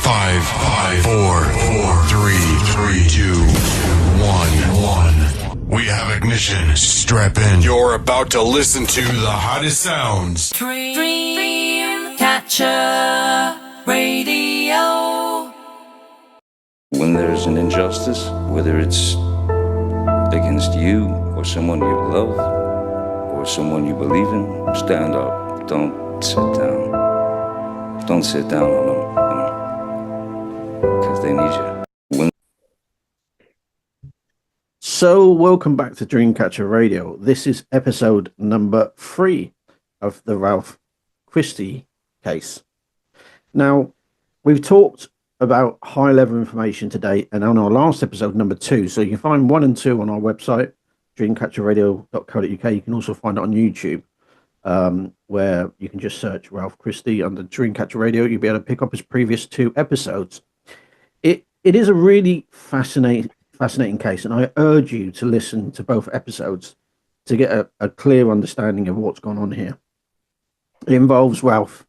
5, 4, 3, 2, 1. We have ignition. Strap in. You're about to listen to the hottest sounds. Dreamcatcher Radio. When there's an injustice, whether it's against you or someone you love or someone you believe in, stand up. Don't sit down. Don't sit down on them, because they need you. So, welcome back to Dreamcatcher Radio. This is episode number 3 of the Ralph Christie case. Now, we've talked about high-level information today, and on our last episode, number 2. So you can find 1 and 2 on our website, dreamcatcherradio.co.uk. You can also find it on YouTube, where you can just search Ralph Christie under Dreamcatcher Radio. You'll be able to pick up his previous 2 episodes. It is a really fascinating case, and I urge you to listen to both episodes to get a clear understanding of what's gone on here. It involves Ralph,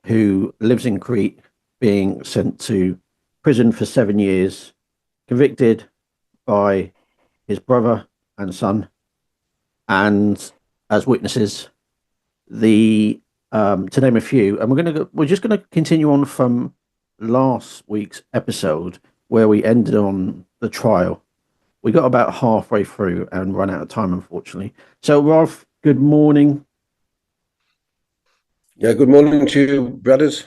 who lives in Crete, being sent to prison for 7 years, convicted by his brother and son, and as witnesses, to name a few. And we're just gonna continue on from last week's episode where we ended on the trial. We got about halfway through and run out of time, unfortunately. So, Ralph, good morning. Yeah, good morning to you, brothers.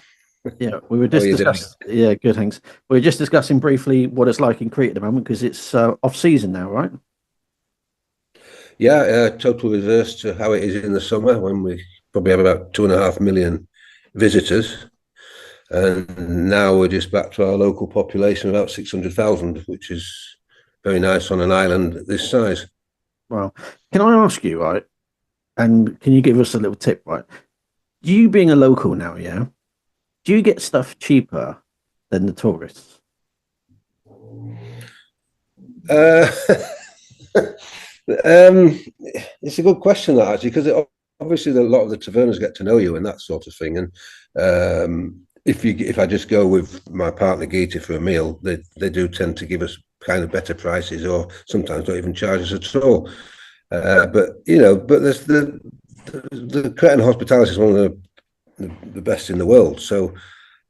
Yeah, we were just discussing. Yeah, good, thanks. We were just discussing briefly what it's like in Crete at the moment because it's off season now, right? Yeah, total reverse to how it is in the summer when we probably have about 2.5 million visitors. And now we're just back to our local population of about 600,000, which is very nice on an island this size. Well, can I ask you, right? And can you give us a little tip, right? You being a local now, yeah? Do you get stuff cheaper than the tourists? It's a good question, that, actually, because obviously a lot of the tavernas get to know you and that sort of thing. And if I just go with my partner Geeta for a meal, they do tend to give us kind of better prices, or sometimes don't even charge us at all. But there's the Cretan hospitality is one of the best in the world. So,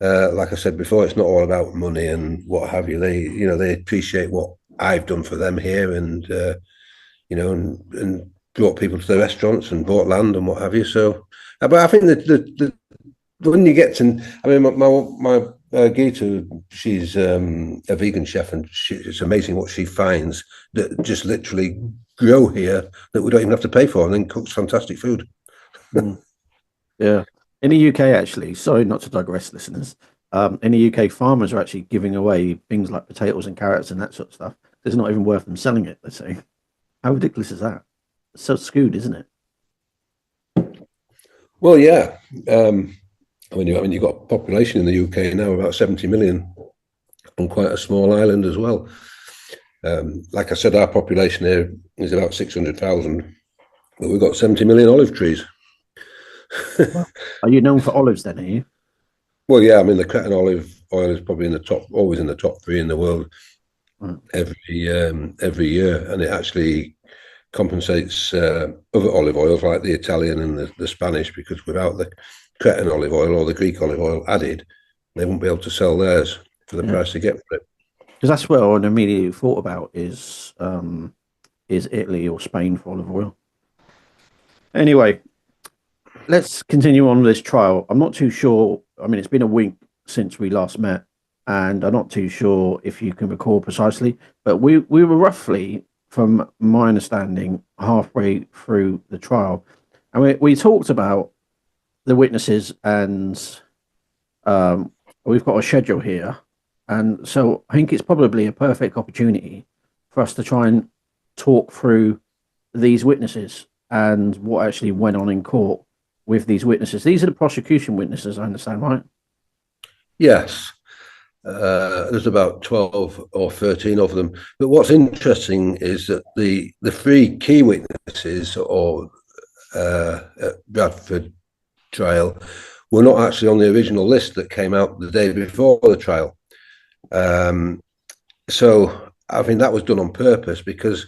like I said before, it's not all about money and what have you. They appreciate what I've done for them here, and and brought people to the restaurants and bought land and what have you. So, but I think that when you get to, I mean, my Geeta, she's a vegan chef, and it's amazing what she finds that just literally grow here that we don't even have to pay for, and then cooks fantastic food. Yeah. In the UK, actually, sorry not to digress, listeners, in the UK, farmers are actually giving away things like potatoes and carrots and that sort of stuff. It's not even worth them selling it, they say. How ridiculous is that? It's so skewed, isn't it? Well, yeah. You've got a population in the UK now about 70 million on quite a small island as well. Like I said, our population here is about 600,000, but we've got 70 million olive trees. Well, are you known for olives then, are you? Well, yeah, I mean, the Cretan olive oil is probably always in the top 3 in the world every year, and it actually compensates other olive oils like the Italian and the Spanish, because without the Cretan olive oil or the Greek olive oil added, they won't be able to sell theirs for the price they get for it. Because that's what I immediately thought about is Italy or Spain for olive oil. Anyway, let's continue on with this trial. I'm not too sure. I mean, it's been a week since we last met, and I'm not too sure if you can recall precisely, but we were roughly, from my understanding, halfway through the trial. And we talked about the witnesses, and we've got a schedule here. And so I think it's probably a perfect opportunity for us to try and talk through these witnesses and what actually went on in court with these witnesses. These are the prosecution witnesses, I understand, right? Yes. There's about 12 or 13 of them. But what's interesting is that the 3 key witnesses, or at Bradford trial, were not actually on the original list that came out the day before the trial. So I think that was done on purpose, because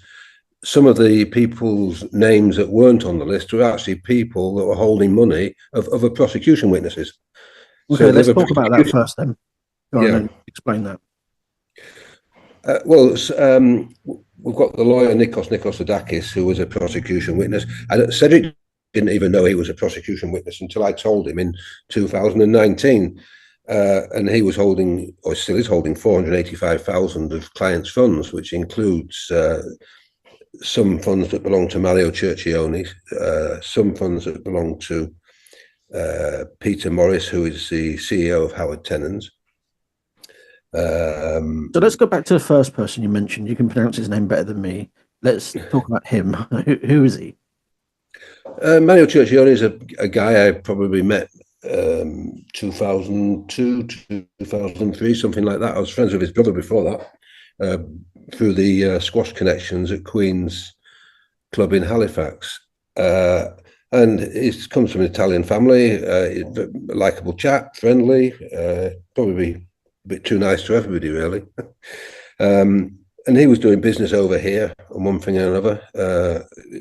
some of the people's names that weren't on the list were actually people that were holding money of other prosecution witnesses. Okay, So let's talk about that first then. Go on and explain that. We've got the lawyer Nikos Adakis, who was a prosecution witness. Cedric didn't even know he was a prosecution witness until I told him in 2019. And he was holding, or still is holding, 485,000 of clients' funds, which includes some funds that belong to Mario Cercioni, some funds that belong to Peter Morris, who is the CEO of Howard Tennant. So let's go back to the first person you mentioned. You can pronounce his name better than me. Let's talk about him. Who is he? Mario Cercioni is a guy I probably met 2002, 2003, something like that. I was friends with his brother before that, through the squash connections at Queen's Club in Halifax. And he comes from an Italian family, a likeable chap, friendly, probably a bit too nice to everybody, really. And he was doing business over here on one thing and another.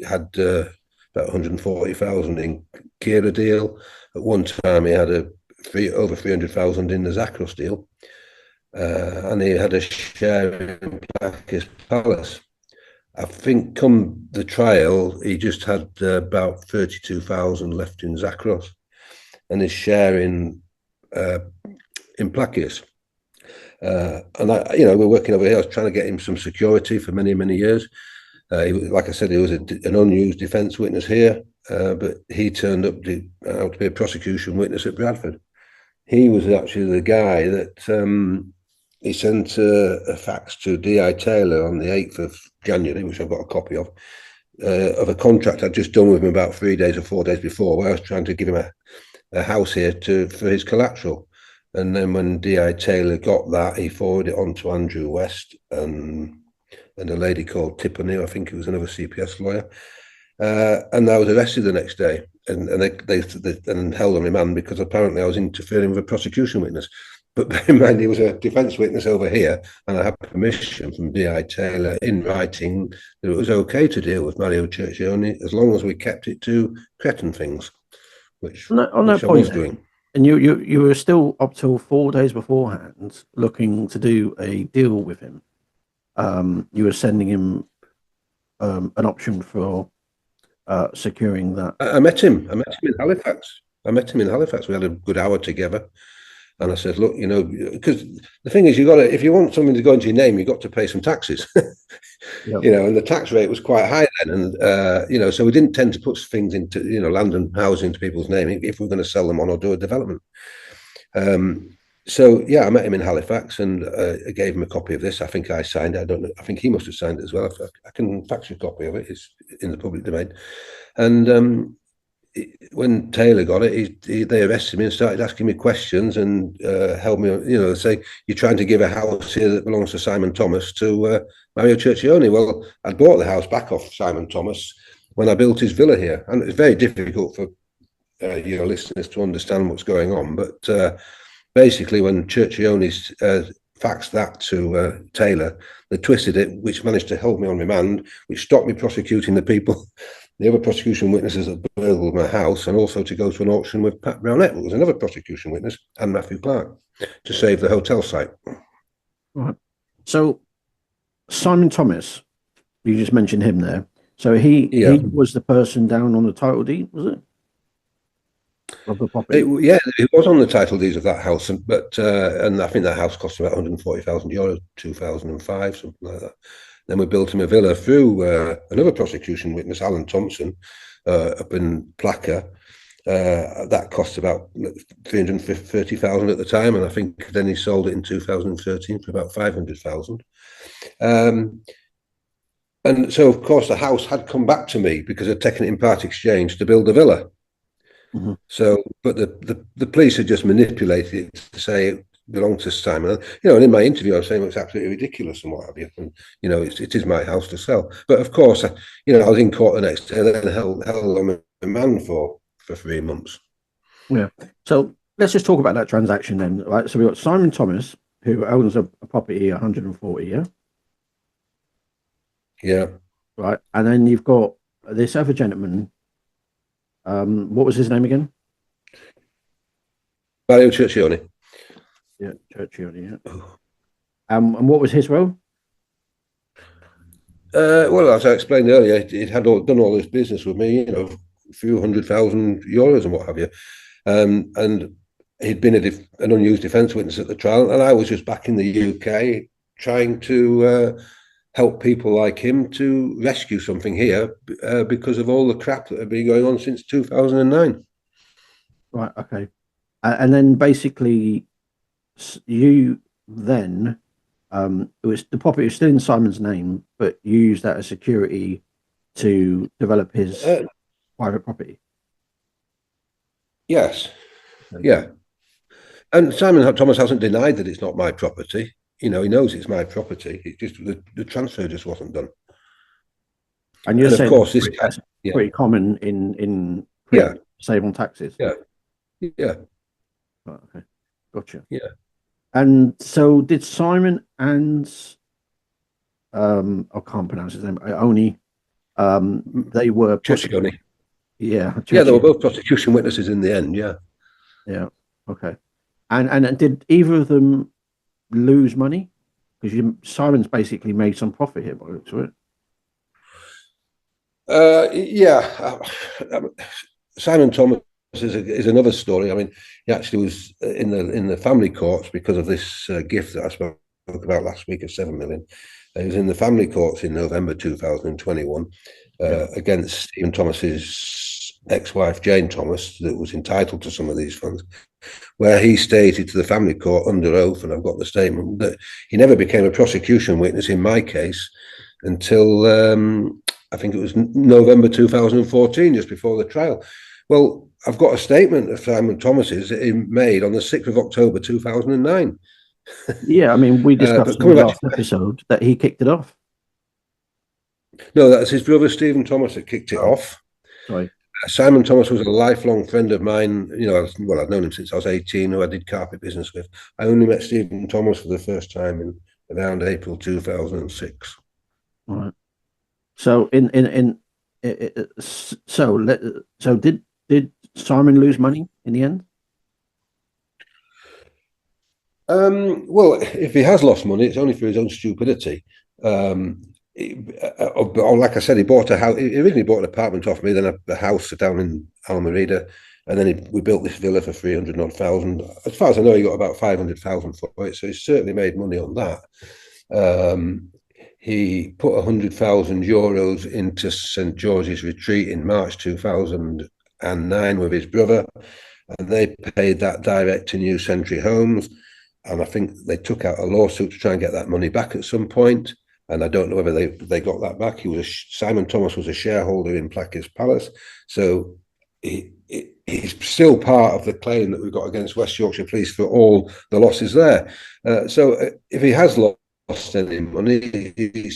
Had about 140,000 in Kira deal. At one time, he had over 300,000 in the Zakros deal. And he had a share in Plakis Palace. I think come the trial, he just had about 32,000 left in Zakros, and his share in Plakis. And we're working over here. I was trying to get him some security for many, many years. Like I said, he was an unused defence witness here, but he turned out to be a prosecution witness at Bradford. He was actually the guy that he sent a fax to D.I. Taylor on the 8th of January, which I've got a copy of a contract I'd just done with him about 3 days or 4 days before, where I was trying to give him a house here for his collateral. And then when D.I. Taylor got that, he forwarded it on to Andrew West and a lady called Tiffany, I think it was another CPS lawyer. And I was arrested the next day and they held on remand because apparently I was interfering with a prosecution witness. But bear in mind, he was a defence witness over here, and I had permission from D.I. Taylor in writing that it was okay to deal with Mario Cercioni as long as we kept it to Cretan things, which I was doing. And you were still up till 4 days beforehand looking to do a deal with him. You were sending him an option for securing that. I met him in Halifax. We had a good hour together. And I said, look, because the thing is, if you want something to go into your name, you've got to pay some taxes, Yep. And the tax rate was quite high then. And, so we didn't tend to put things into, land and housing into people's name if we're going to sell them on or do a development. So, yeah, I met him in Halifax and I gave him a copy of this. I think I signed it. I don't know. I think he must have signed it as well. I can fax you a copy of it. It's in the public domain. And when Taylor got it, they arrested me and started asking me questions and held me, say, you're trying to give a house here that belongs to Simon Thomas to Mario Cercioni. Well, I bought the house back off Simon Thomas when I built his villa here. And it's very difficult for your listeners to understand what's going on. But basically, when Cercioni faxed that to Taylor, they twisted it, which managed to hold me on remand, which stopped me prosecuting the other prosecution witnesses that burgled my house, and also to go to an auction with Pat Brownette, who was another prosecution witness, and Matthew Clark, to save the hotel site. Right. So Simon Thomas, you just mentioned him there. So he was the person down on the title deed, was it? Of the property? It was on the title deeds of that house, but I think that house cost about €140,000, 2005, something like that. Then we built him a villa through another prosecution witness, Alan Thompson, up in Plaka. That cost about 330,000 at the time, and I think then he sold it in 2013 for about 500,000. And so, of course, the house had come back to me because I'd taken it in part exchange to build a villa. Mm-hmm. So, but the police had just manipulated it to say it belonged to Simon. And in my interview, I was saying it's absolutely ridiculous and what have you. And it is my house to sell. But of course, I was in court the next day and then held on remand for 3 months. Yeah. So let's just talk about that transaction then. Right. So we've got Simon Thomas, who owns a property 140, yeah? Yeah. Right. And then you've got this other gentleman. What was his name again? Mario Churchioni. Yeah, Churchill, yeah. And what was his role? Well, as I explained earlier, it had done all this business with me, a few €100,000 and what have you. And he'd been an unused defence witness at the trial, and I was just back in the UK trying to help people like him to rescue something here because of all the crap that had been going on since 2009. Right, okay. And then basically you then it was the property was still in Simon's name, but you used that as security to develop his private property. Yes, Okay. yeah. And Simon Thomas hasn't denied that it's not my property. He knows it's my property. It just the transfer just wasn't done. And you're And of saying course, that's pretty common in yeah, save on taxes. yeah, yeah, Right, okay, gotcha. yeah. And so did Simon and I can't pronounce his name. Only they were Churchioni. yeah, Yeah, they were both prosecution witnesses in the end. Yeah. yeah, okay. And did either of them lose money? Because Simon's basically made some profit here by the looks of it. Yeah. Simon Thomas is another story. I mean, he actually was in the family courts because of this gift that I spoke about last week of 7 million. He was in the family courts in November 2021 against Stephen Thomas's ex-wife Jane Thomas, that was entitled to some of these funds, where he stated to the family court under oath, and I've got the statement, that he never became a prosecution witness in my case until I think it was November 2014, just before the trial. Well, I've got a statement of Simon Thomas's that he made on the 6th of October 2009. Yeah, I mean, we discussed in the last episode that he kicked it off. No, that's his brother Stephen Thomas that kicked it off. Sorry. Simon Thomas was a lifelong friend of mine. I've known him since I was 18, who I did carpet business with. I only met Stephen Thomas for the first time in around April 2006. All right. So so did Simon lose money in the end? Well, if he has lost money, it's only for his own stupidity. Like I said, he bought a house. He originally bought an apartment off me, then a house down in Almerida, and then we built this villa for 300,000. As far as I know, he got about 500,000 for it, so he's certainly made money on that. He put €100,000 into St George's Retreat in March 2009 with his brother, and they paid that direct to New Century Homes. And I think they took out a lawsuit to try and get that money back at some point. And I don't know whether they got that back. Simon Thomas was a shareholder in Plackers Palace, so he's still part of the claim that we've got against West Yorkshire Police for all the losses there. So if he has lost any money,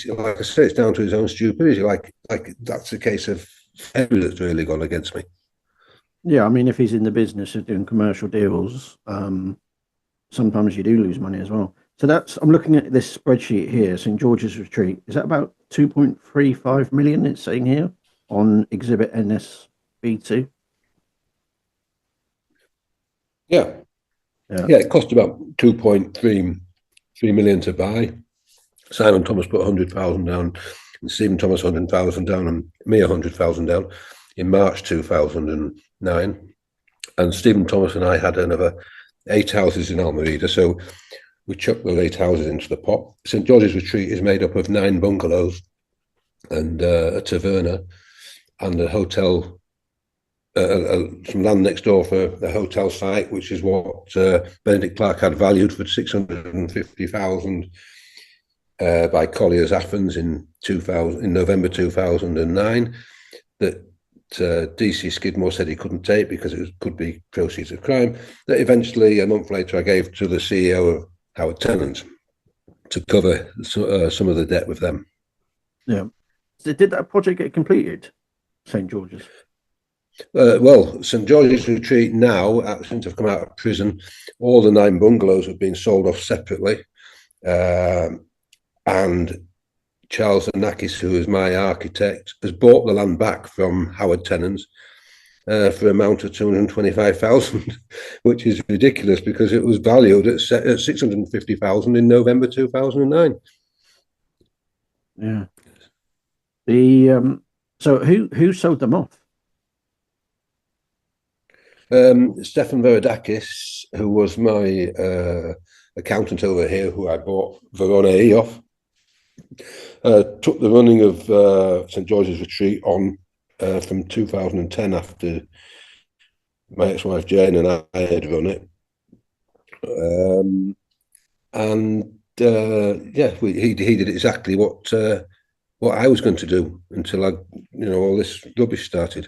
like I say, it's down to his own stupidity. Like that's the case of everybody that's really gone against me. Yeah, I mean, if he's in the business of doing commercial deals, sometimes you do lose money as well. So I'm looking at this spreadsheet here, St George's Retreat. Is that about 2.35 million it's saying here on exhibit NSB2? Yeah. It cost about 2.3 million to buy. Simon Thomas put 100,000 down, and Stephen Thomas 100,000 down, and me 100,000 down in March 2009. And Stephen Thomas and I had another 8 houses in Almerida, so we chucked those 8 houses into the pot. St George's Retreat is made up of 9 bungalows and a taverna and a hotel, some land next door for the hotel site, which is what Benedict Clark had valued for 650,000 by Collier's Athens in November 2009. That DC Skidmore said he couldn't take because it could be proceeds of crime. That eventually, a month later, I gave to the CEO of Howard Tennant to cover some of the debt with them. Yeah. So did that project get completed, St George's? Well, St George's Retreat now, since I've come out of prison, all the 9 bungalows have been sold off separately. And Charles Anakis, who is my architect, has bought the land back from Howard Tennants for an amount of 225,000, which is ridiculous because it was valued at 650,000 in November 2009. Yeah. So who sold them off? Stephen Veridakis, who was my accountant over here, who I bought Verona E off, took the running of St George's Retreat on from 2010 after my ex-wife Jane and I had run it. He did exactly what I was going to do until all this rubbish started.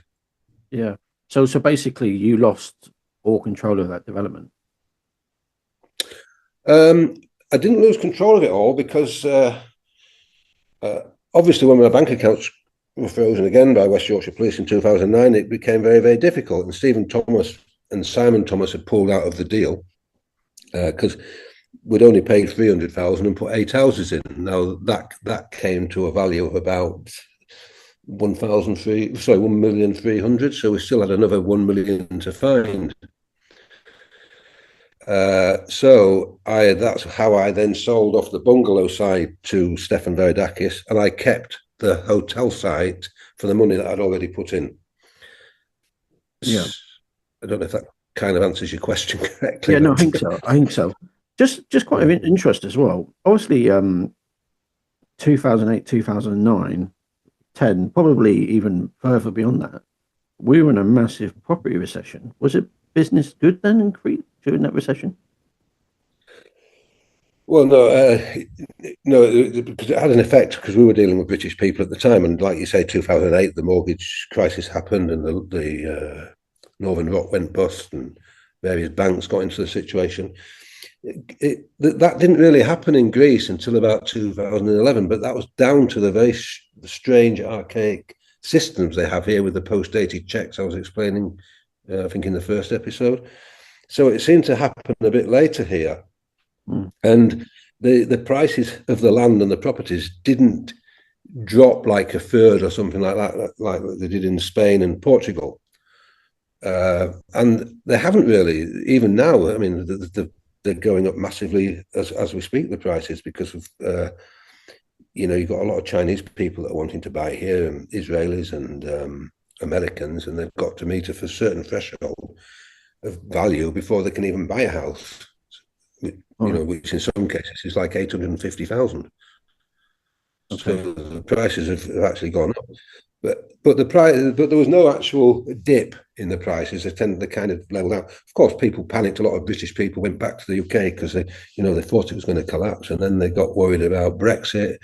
Yeah. So basically, you lost all control of that development. I didn't lose control of it all because obviously when my bank accounts were frozen again by West Yorkshire Police in 2009, it became very, very difficult. And Stephen Thomas and Simon Thomas had pulled out of the deal because we'd only paid 300,000 and put 8 houses in. Now that came to a value of about 1,300,000. So we still had another 1 million to find. So that's how I then sold off the bungalow side to Stephen Veridakis, and I kept the hotel site for the money that I'd already put in. Yeah. I don't know if that kind of answers your question correctly. Yeah, no, I think so. Just quite of interest as well. Obviously, 2008, 2009, 10, probably even further beyond that, we were in a massive property recession. Was it business good then in Crete during that recession? Well, no, because it had an effect because we were dealing with British people at the time, and like you say, 2008, the mortgage crisis happened, and the Northern Rock went bust, and various banks got into the situation. That didn't really happen in Greece until about 2011, but that was down to the very strange, archaic systems they have here with the post-dated checks I was explaining, I think, in the first episode. So it seemed to happen a bit later here. And the prices of the land and the properties didn't drop like a third or something like that, like they did in Spain and Portugal. And they haven't really, even now. I mean, they're going up massively as we speak, the prices, because of, you've got a lot of Chinese people that are wanting to buy here, and Israelis and Americans, and they've got to meet a certain threshold of value before they can even buy a house. Which in some cases is like 850,000. Okay. So the prices have actually gone up, but there was no actual dip in the prices. They kind of leveled out. Of course, people panicked. A lot of British people went back to the UK because they thought it was going to collapse, and then they got worried about Brexit.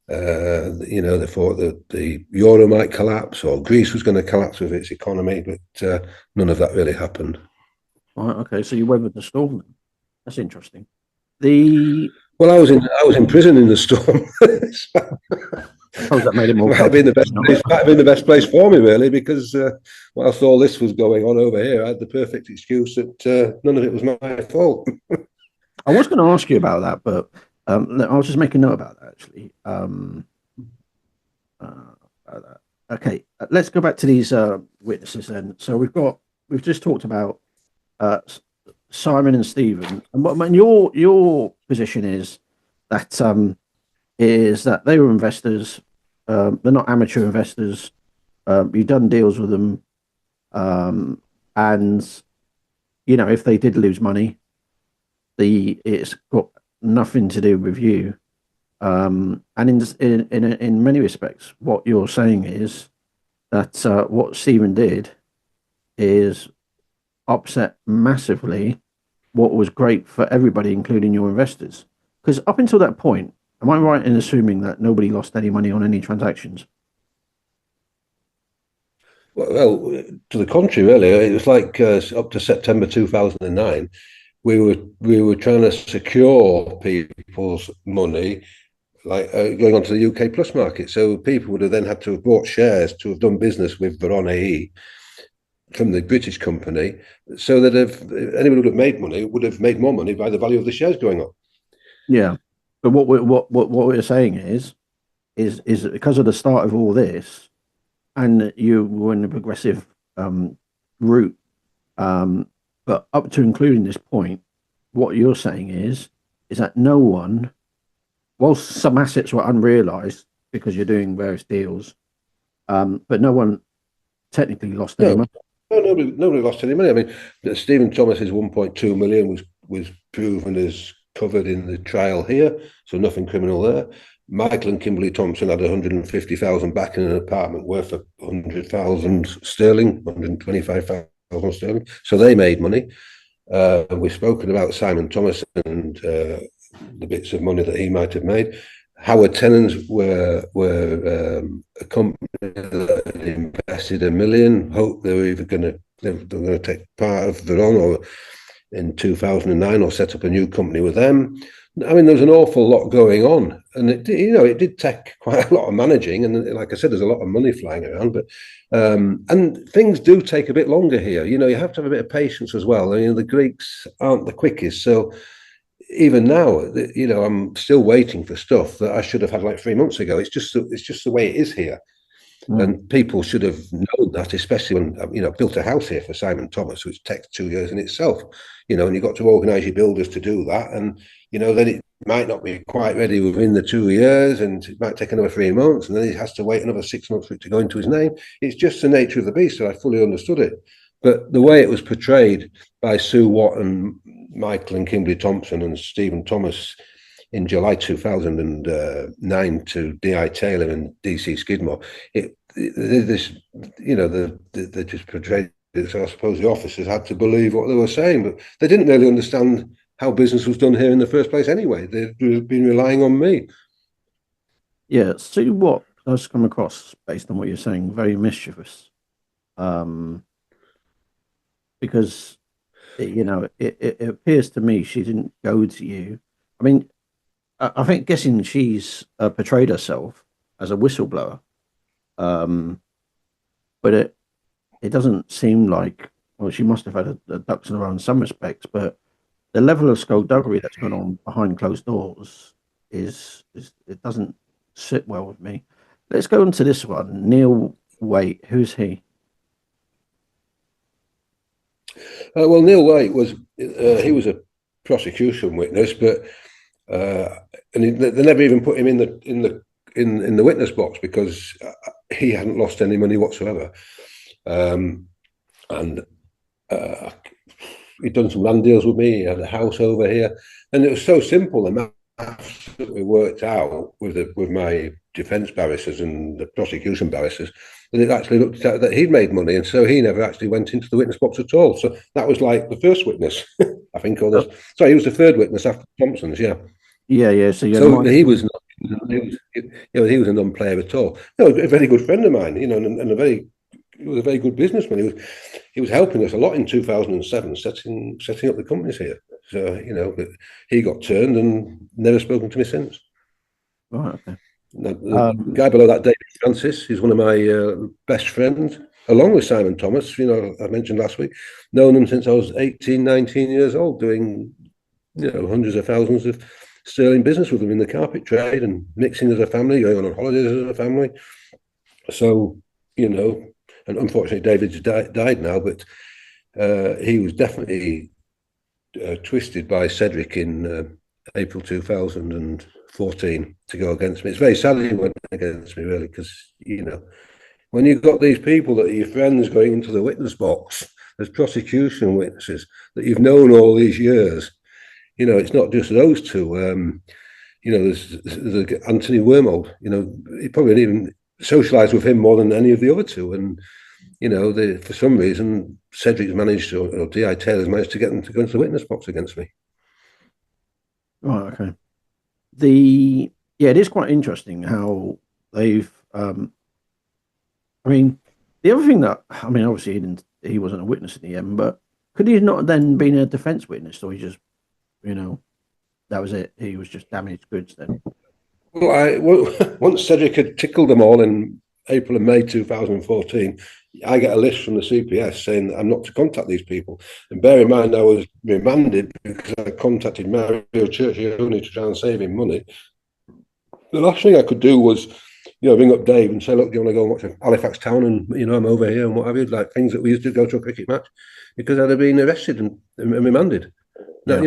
They thought that the euro might collapse or Greece was going to collapse with its economy, but none of that really happened. Right. Okay. So you weathered the storm then. That's interesting. Well, I was in prison in the storm. That made it more. Might have been the best place for me, really, because whilst all this was going on over here, I had the perfect excuse that none of it was my fault. I was going to ask you about that, but I was just making note about that actually. Okay, let's go back to these witnesses then. So we've just talked about Simon and Stephen, and your position is that they were investors. They're not amateur investors. You've done deals with them, and if they did lose money, it's got nothing to do with you. And in many respects, what you're saying is that what Stephen did is upset massively what was great for everybody, including your investors. Because up until that point, am I right in assuming that nobody lost any money on any transactions? Well, to the contrary, really. It was like up to September 2009, we were trying to secure people's money, like going onto the UK Plus market. So people would have then had to have bought shares to have done business with Verona E. from the British company, so that if anyone would have made money would have made more money by the value of the shares going up. Yeah, but what we're saying is that because of the start of all this, and you were in a progressive route, but up to including this point, what you're saying is that no one, whilst some assets were unrealized because you're doing various deals, but no one technically lost any money. No, nobody lost any money. I mean, Stephen Thomas's 1.2 million was proven as covered in the trial here, so nothing criminal there. Michael and Kimberly Thompson had 150,000 back in an apartment worth of 100,000 sterling, 125,000 sterling. So they made money. We've spoken about Simon Thomas and the bits of money that he might have made. Howard Tennant's were a company that had invested $1 million. Hope they were either going to take part of their own, or in 2009, or set up a new company with them. I mean, there's an awful lot going on, and it did take quite a lot of managing. And like I said, there's a lot of money flying around, but and things do take a bit longer here. You have to have a bit of patience as well. I mean, the Greeks aren't the quickest, so even now, I'm still waiting for stuff that I should have had like 3 months ago. It's just the way it is here. And people should have known that, especially when, built a house here for Simon Thomas, which takes 2 years in itself, and you've got to organise your builders to do that. And, then it might not be quite ready within the 2 years, and it might take another 3 months, and then he has to wait another 6 months for it to go into his name. It's just the nature of the beast, so I fully understood it. But the way it was portrayed by Sue Watt and Michael and Kimberly Thompson and Stephen Thomas in July 2009 to D.I. Taylor and D.C. Skidmore, they just portrayed it. So I suppose the officers had to believe what they were saying, but they didn't really understand how business was done here in the first place anyway. They've been relying on me. Yeah, Sue Watt does come across, based on what you're saying, very mischievous. Because it appears to me she didn't go to you. I mean, I think guessing she's portrayed herself as a whistleblower, but it doesn't seem like. Well, she must have had a ducks in a row in some respects, but the level of skullduggery that's gone on behind closed doors is it doesn't sit well with me. Let's go on to this one. Neil Waite, who's he? Well, Neil White was he was a prosecution witness, but and they never even put him in the witness box because he hadn't lost any money whatsoever, and he'd done some land deals with me. He had a house over here, and it was so simple. The maths that we worked out with my defence barristers and the prosecution barristers, that it actually looked at that he'd made money, and so he never actually went into the witness box at all. So that was like the first witness, I think. Or sorry, he was the third witness after Thompson's. Yeah. So he was not. He was a non-player at all. A very good friend of mine. And he was a very good businessman. He was helping us a lot in 2007, setting up the companies here. So but he got turned and never spoken to me since. Right. Okay. The guy below that, David Francis, he's one of my best friends, along with Simon Thomas, I mentioned last week. Known him since I was 18, 19 years old, doing, hundreds of thousands of sterling business with them in the carpet trade and mixing as a family, going on holidays as a family. So, and unfortunately David's died now, but he was definitely twisted by Cedric in April 2014 to go against me. It's very sad he went against me, really, because, when you've got these people that are your friends going into the witness box as prosecution witnesses that you've known all these years, it's not just those two. There's Anthony Wormold, he probably didn't even socialise with him more than any of the other two. And, for some reason, Cedric's managed, or D.I. Taylor's managed to get them to go into the witness box against me. Right, okay. It is quite interesting how they've. The other thing obviously he wasn't a witness in the end, but could he not then been a defence witness, or he just, that was it? He was just damaged goods then. Well, once Cedric had tickled them all in April and May 2014, I get a list from the CPS saying that I'm not to contact these people. And bear in mind, I was remanded because I contacted Mario Churchill to try and save him money. The last thing I could do was, ring up Dave and say, look, do you want to go and watch Halifax Town? And, I'm over here and what have you, like things that we used to go to a cricket match, because I'd have been arrested and remanded. Yeah.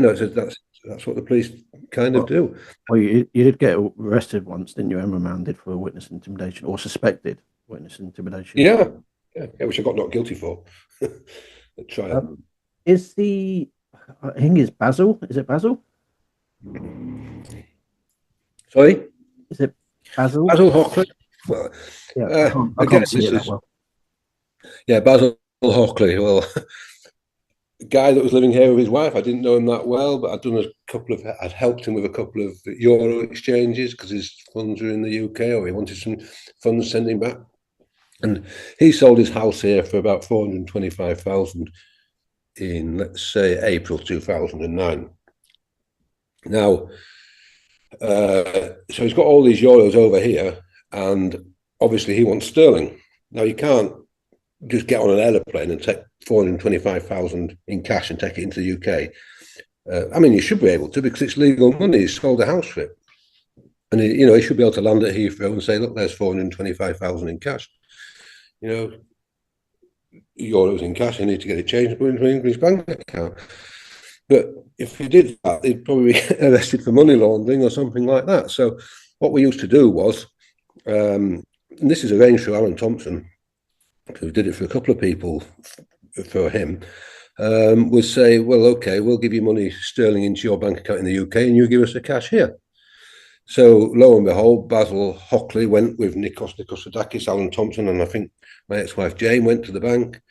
That's what the police kind of do. Well, you did get arrested once, didn't you, and remanded for witness intimidation, or suspected witness intimidation. Yeah, which I got not guilty for. At trial. I think it's Basil. Is it Basil? Sorry? Is it Basil? Basil Hockley. Well, yeah, I can't see it that well. Yeah, Basil Hockley. Well, a guy that was living here with his wife. I didn't know him that well, but I'd helped him with a couple of euro exchanges because his funds were in the UK, or he wanted some funds sending back. And he sold his house here for about 425,000 in, let's say, April 2009. Now, so he's got all these euros over here, and obviously he wants sterling. Now, you can't just get on an aeroplane and take 425,000 in cash and take it into the UK. I mean, you should be able to, because it's legal money. He's sold a house for it. And, he should be able to land at Heathrow and say, look, there's 425,000 in cash. Euros in cash, I need to get it changed into an English bank account. But if he did that, he'd probably get arrested for money laundering or something like that. So what we used to do was, and this is arranged through Alan Thompson, who did it for a couple of people for him, would say, well, okay, we'll give you money sterling into your bank account in the UK and you give us the cash here. So lo and behold, Basil Hockley went with Nikos Nicosidakis, Alan Thompson, and I think my ex-wife Jane went to the bank,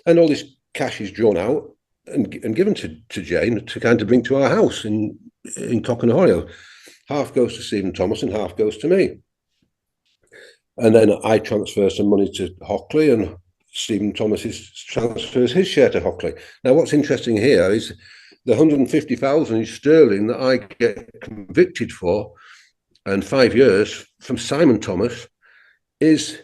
and all this cash is drawn out and given to Jane to kind of bring to our house in Cockanahorio. Half goes to Stephen Thomas and half goes to me. And then I transfer some money to Hockley, and Stephen Thomas transfers his share to Hockley. Now, what's interesting here is the 150,000 sterling that I get convicted for, and 5 years from Simon Thomas, is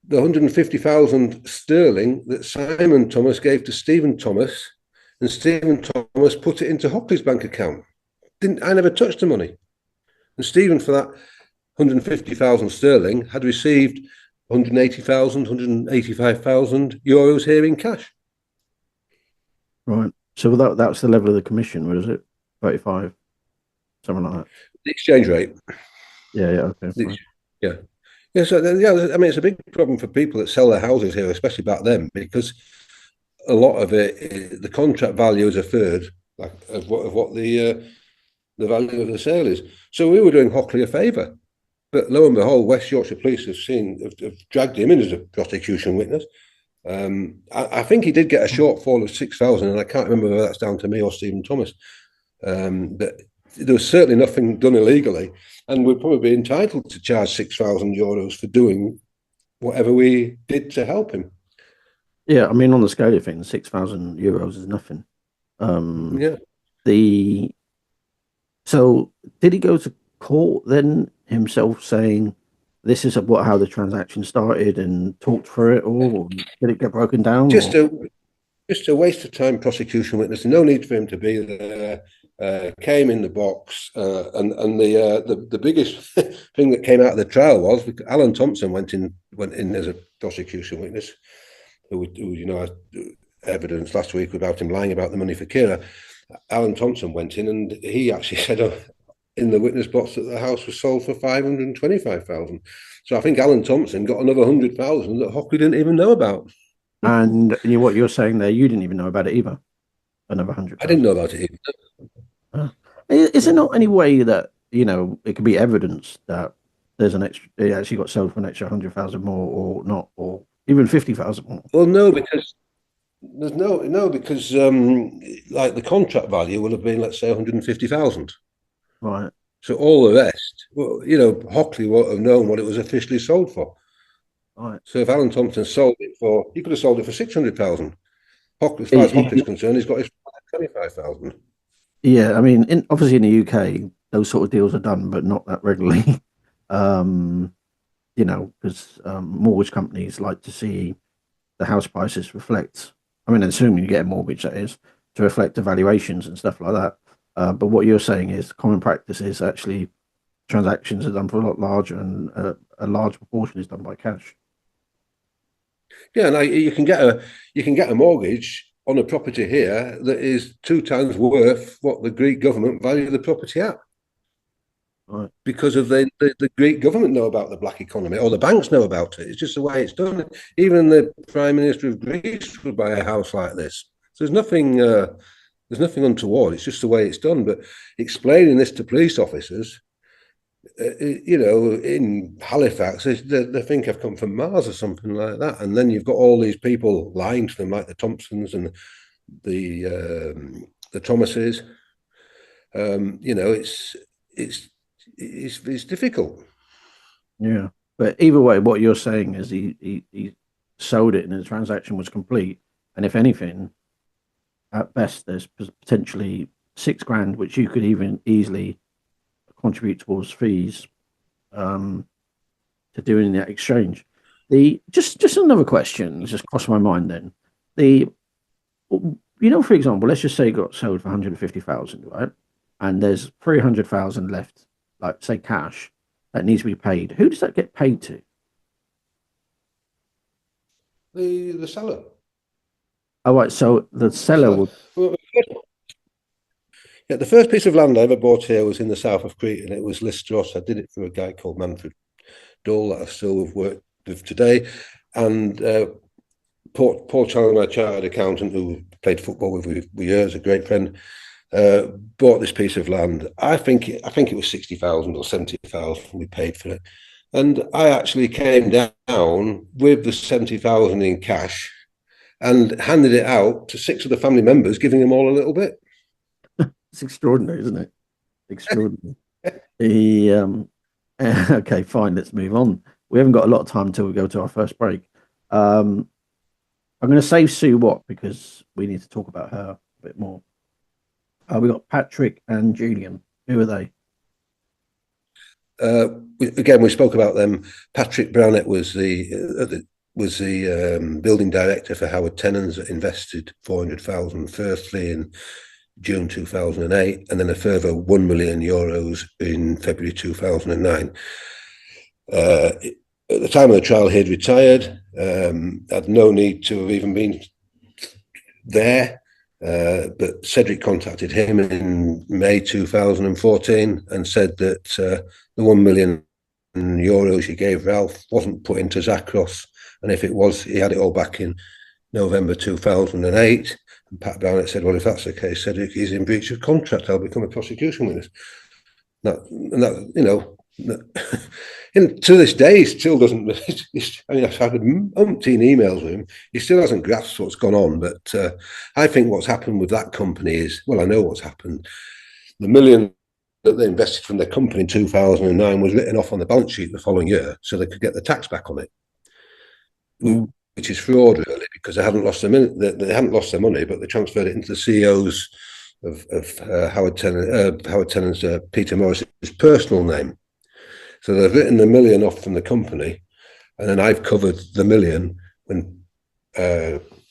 the 150,000 sterling that Simon Thomas gave to Stephen Thomas, and Stephen Thomas put it into Hockley's bank account. I never touched the money. And Stephen, for that 150,000 sterling, had received 180,000, 185,000 euros here in cash. Right. So that's the level of the commission, was it? 35, something like that. The exchange rate. Yeah. Okay. Yeah. So I mean, it's a big problem for people that sell their houses here, especially back then, because a lot of it, the contract value is a third of what the value of the sale is. So we were doing Hockley a favour, but lo and behold, West Yorkshire Police have dragged him in as a prosecution witness. I think he did get a shortfall of 6,000, and I can't remember whether that's down to me or Stephen Thomas. But there was certainly nothing done illegally, and we'd probably be entitled to charge 6,000 euros for doing whatever we did to help him. Yeah, I mean, on the scale of things, 6,000 euros is nothing. So did he go to court then himself saying this is how the transaction started and talked through it all? Or did it get broken down? Just a waste of time prosecution witness. No need for him to be there. Came in the box, and the biggest thing that came out of the trial was Alan Thompson went in as a prosecution witness, who had evidence last week about him lying about the money for Kira. Alan Thompson went in, and he actually said in the witness box that the house was sold for 525,000. So I think Alan Thompson got another 100,000 that Hockley didn't even know about. And what you're saying there, you didn't even know about it either. Another 100,000. I didn't know about it either. Is there not any way that it could be evidence that there's an extra? It actually got sold for an extra 100,000 more, or not, or even 50,000 more? Well, no, because there's because like the contract value would have been, let's say, 150,000. Right. So all the rest, Hockley won't have known what it was officially sold for. Right. So if Alan Thompson sold it he could have sold it for 600,000. As far as Hockley's concerned, he's got his 25,000. Yeah, I mean, obviously in the UK, those sort of deals are done, but not that regularly. Because mortgage companies like to see the house prices reflect. I mean, assuming you get a mortgage, that is, to reflect the valuations and stuff like that. But what you're saying is common practice is actually transactions are done for a lot larger, and a large proportion is done by cash. Yeah, and you can get a mortgage on a property here that is 2 times worth what the Greek government value the property at. Right. Because of the Greek government know about the black economy, or the banks know about it. It's just the way it's done. Even the Prime Minister of Greece would buy a house like this. So there's nothing untoward. It's just the way it's done. But explaining this to police officers, in Halifax, they think I've come from Mars or something like that. And then you've got all these people lying to them, like the Thompsons and the Thomases. It's difficult. Yeah, but either way, what you're saying is he sold it and the transaction was complete. And if anything, at best, there's potentially £6,000, which you could even easily contribute towards fees to doing that exchange. Just another question just crossed my mind then. For example, let's just say it got sold for 150,000, right? And there's 300,000 left, like say cash, that needs to be paid. Who does that get paid to? The seller. Oh, right. So the seller will. Yeah, the first piece of land I ever bought here was in the south of Crete, and it was Listros. I did it for a guy called Manfred Dole that I still have worked with today. And Paul Chandler, my chartered accountant, who played football with me for years, a great friend, bought this piece of land. I think it was 60,000 or 70,000 we paid for it. And I actually came down with the 70,000 in cash and handed it out to 6 of the family members, giving them all a little bit. It's extraordinary, isn't it? Extraordinary. Okay, fine. Let's move on. We haven't got a lot of time until we go to our first break. I'm going to save Sue Watt because we need to talk about her a bit more. We got Patrick and Julian. Who are they? We spoke about them. Patrick Brownett was the building director for Howard Tennants, that invested 400,000 firstly in June 2008, and then a further €1 million in February 2009. At the time of the trial, he'd retired, had no need to have even been there. But Cedric contacted him in May 2014 and said that the €1 million he gave Ralph wasn't put into Zakros, and if it was, he had it all back in November 2008. And Pat Barnett said, well, if that's the case, Cedric, he's in breach of contract. I'll become a prosecution witness. To this day, he still doesn't. I've had umpteen emails with him. He still hasn't grasped what's gone on. But I think what's happened with that company is, well, I know what's happened. The $1 million that they invested from their company in 2009 was written off on the balance sheet the following year, so they could get the tax back on it. Which is fraud, really, because they hadn't lost their money, but they transferred it into the CEO's of Howard Tennant's Peter Morris's personal name. So they've written $1 million off from the company, and then I've covered the $1 million when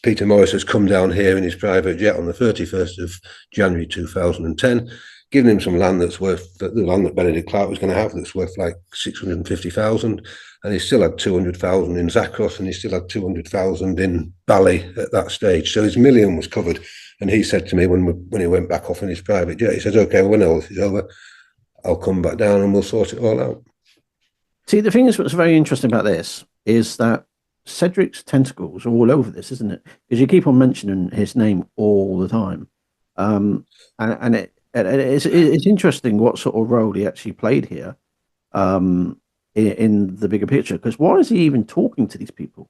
Peter Morris has come down here in his private jet on the 31st of January 2010, given him some land that's worth, the land that Benedict Clark was going to have, that's worth like 650,000, and he still had 200,000 in Zakros, and he still had 200,000 in Bali at that stage. So his $1 million was covered. And he said to me when he went back off in his private jet, he said, "Okay, well, when all this is over, I'll come back down and we'll sort it all out." See, the thing is, what's very interesting about this is that Cedric's tentacles are all over this, isn't it? Because you keep on mentioning his name all the time, and it's interesting what sort of role he actually played here in the bigger picture. Because why is he even talking to these people?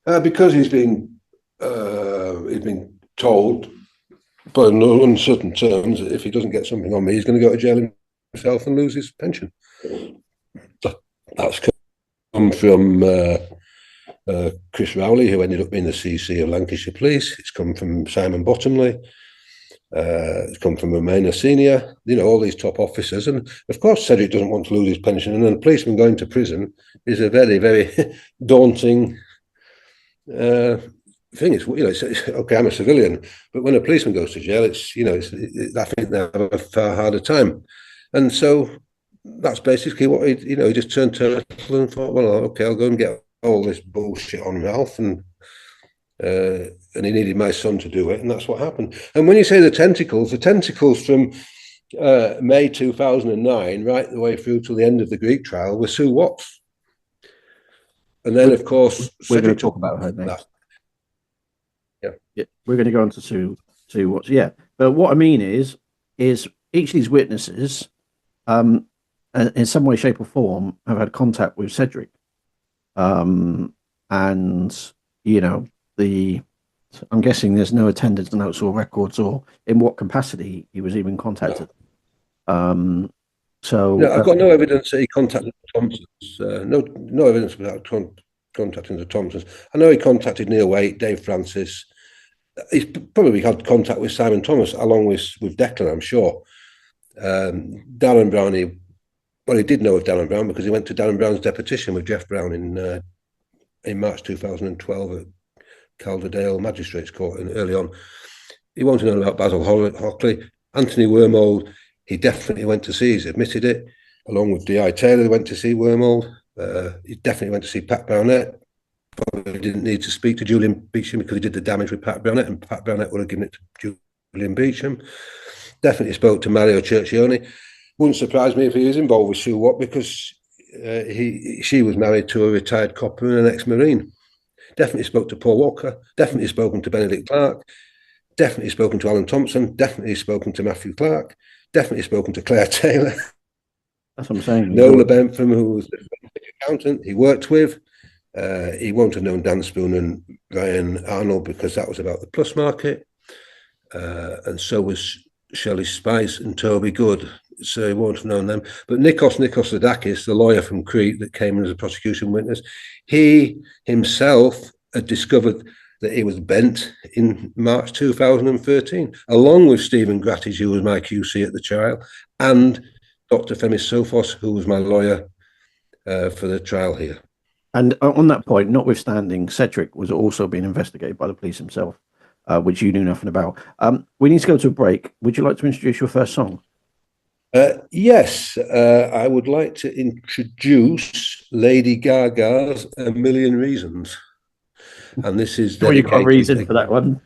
Because he's been told, but in uncertain terms, that if he doesn't get something on me, he's going to go to jail himself and lose his pension. That's come from Chris Rowley, who ended up being the CC of Lancashire Police. It's come from Simon Bottomley. It's come from Romania Senior, all these top officers. And of course, Cedric doesn't want to lose his pension. And then a policeman going to prison is a very, very daunting thing. It's okay, I'm a civilian, but when a policeman goes to jail, I think they have a far harder time. And so that's basically what he just turned turtle and thought, well, okay, I'll go and get all this bullshit on Ralph, and he needed my son to do it, and that's what happened. And when you say the tentacles from May 2009 right the way through to the end of the Greek trial were Sue Watts. And then, of course, we're going to talk about her next. Yeah, we're going to go on to Sue Watts. Yeah, but what I mean is each of these witnesses, in some way, shape, or form, have had contact with Cedric, and I'm guessing there's no attendance notes or records or in what capacity he was even contacted. No. I've got no evidence that he contacted the Thompsons. No evidence about contacting the Thompsons. I know he contacted Neil Waite, Dave Francis. He's probably had contact with Simon Thomas along with Declan, I'm sure. Darren Brown, he did know of Darren Brown because he went to Darren Brown's deposition with Jeff Brown in March 2012 at Calderdale Magistrates Court early on. He wanted to know about Basil Hockley. Anthony Wormold, he definitely went to see, he's admitted it, along with D.I. Taylor, went to see Wormold. He definitely went to see Pat Brownette. Probably didn't need to speak to Julian Beecham because he did the damage with Pat Brownette, and Pat Brownette would have given it to Julian Beecham. Definitely spoke to Mario Cercioni. Wouldn't surprise me if he was involved with Sue Watt because she was married to a retired copper and an ex-Marine. Definitely spoke to Paul Walker. Definitely spoken to Benedict Clark. Definitely spoken to Alan Thompson. Definitely spoken to Matthew Clark. Definitely spoken to Claire Taylor. That's what I'm saying. Nola Bentham, who was the accountant he worked with. He won't have known Dan Spoon and Ryan Arnold because that was about the plus market. And so was Shelley Spice and Toby Good. So he won't have known them. But Nikos Ladakis, the lawyer from Crete that came in as a prosecution witness, he himself had discovered that he was bent in March 2013, along with Stephen Grattage, who was my QC at the trial, and Dr. Femis Sophos, who was my lawyer for the trial here. And on that point, notwithstanding, Cedric was also being investigated by the police himself, which you knew nothing about. We need to go to a break. Would you like to introduce your first song? Yes, I would like to introduce Lady Gaga's A Million Reasons. And this is... Well, you've got a reason for that one.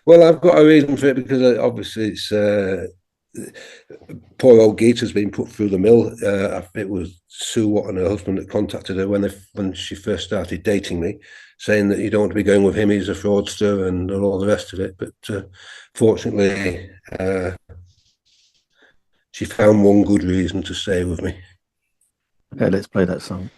Well, I've got a reason for it because obviously it's... poor old Geeta's been put through the mill. It was Sue Watt and her husband that contacted her when she first started dating me, saying that you don't want to be going with him, he's a fraudster and all the rest of it. But fortunately... she found one good reason to stay with me. Okay, let's play that song.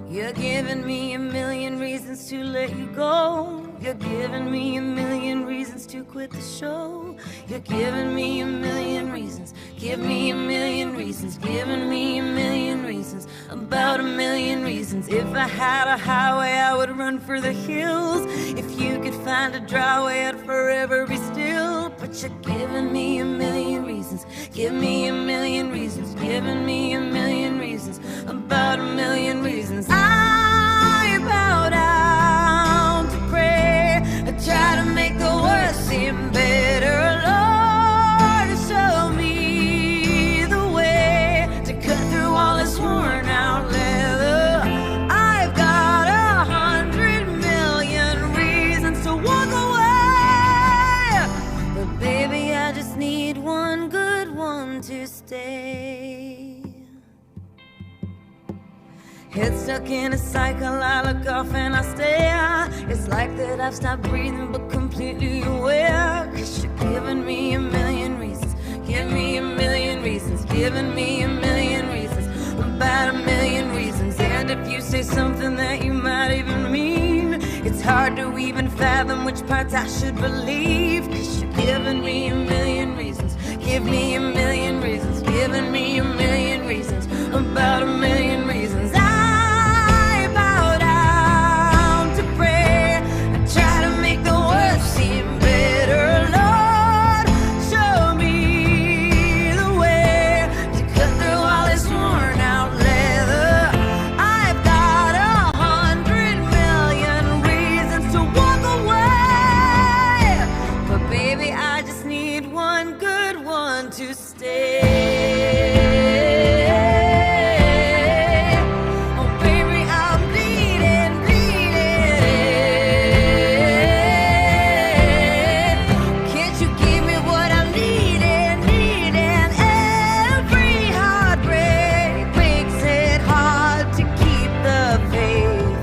You're giving me a million reasons to let you go. You're giving me a million reasons to quit the show. You're giving me a million reasons. Give me a million reasons. Giving me a million reasons. About a million reasons. If I had a highway, I would run for the hills. If you could find a dry way, I'd forever be still. But you're giving me a million reasons. Give me a million reasons. Giving me a million reasons. About a million reasons. I bow down to pray. I try to make the worst seem better. Lord, show me the way to cut through all this worn out leather. I've got 100 million reasons to walk away, but baby, I just need one good one to stay. Head stuck in a cycle, I look off and I stare. It's like that I've stopped breathing but completely aware. 'Cause you're giving me a million reasons. Give me a million reasons. Giving me a million reasons. About a million reasons. And if you say something that you might even mean, it's hard to even fathom which parts I should believe. 'Cause you're giving me a million reasons. Give me a million reasons. Giving me a million reasons. about a million reasons. I bow down to prayer. I try to make the worst seem better. Lord, show me the way to cut through all this worn out leather. I've got 100 million reasons to walk away, but baby, I just need one good one to stay. Oh, baby, I'm bleeding, bleeding. Can't you give me what I'm needing, needing? Every heartbreak makes it hard to keep the faith.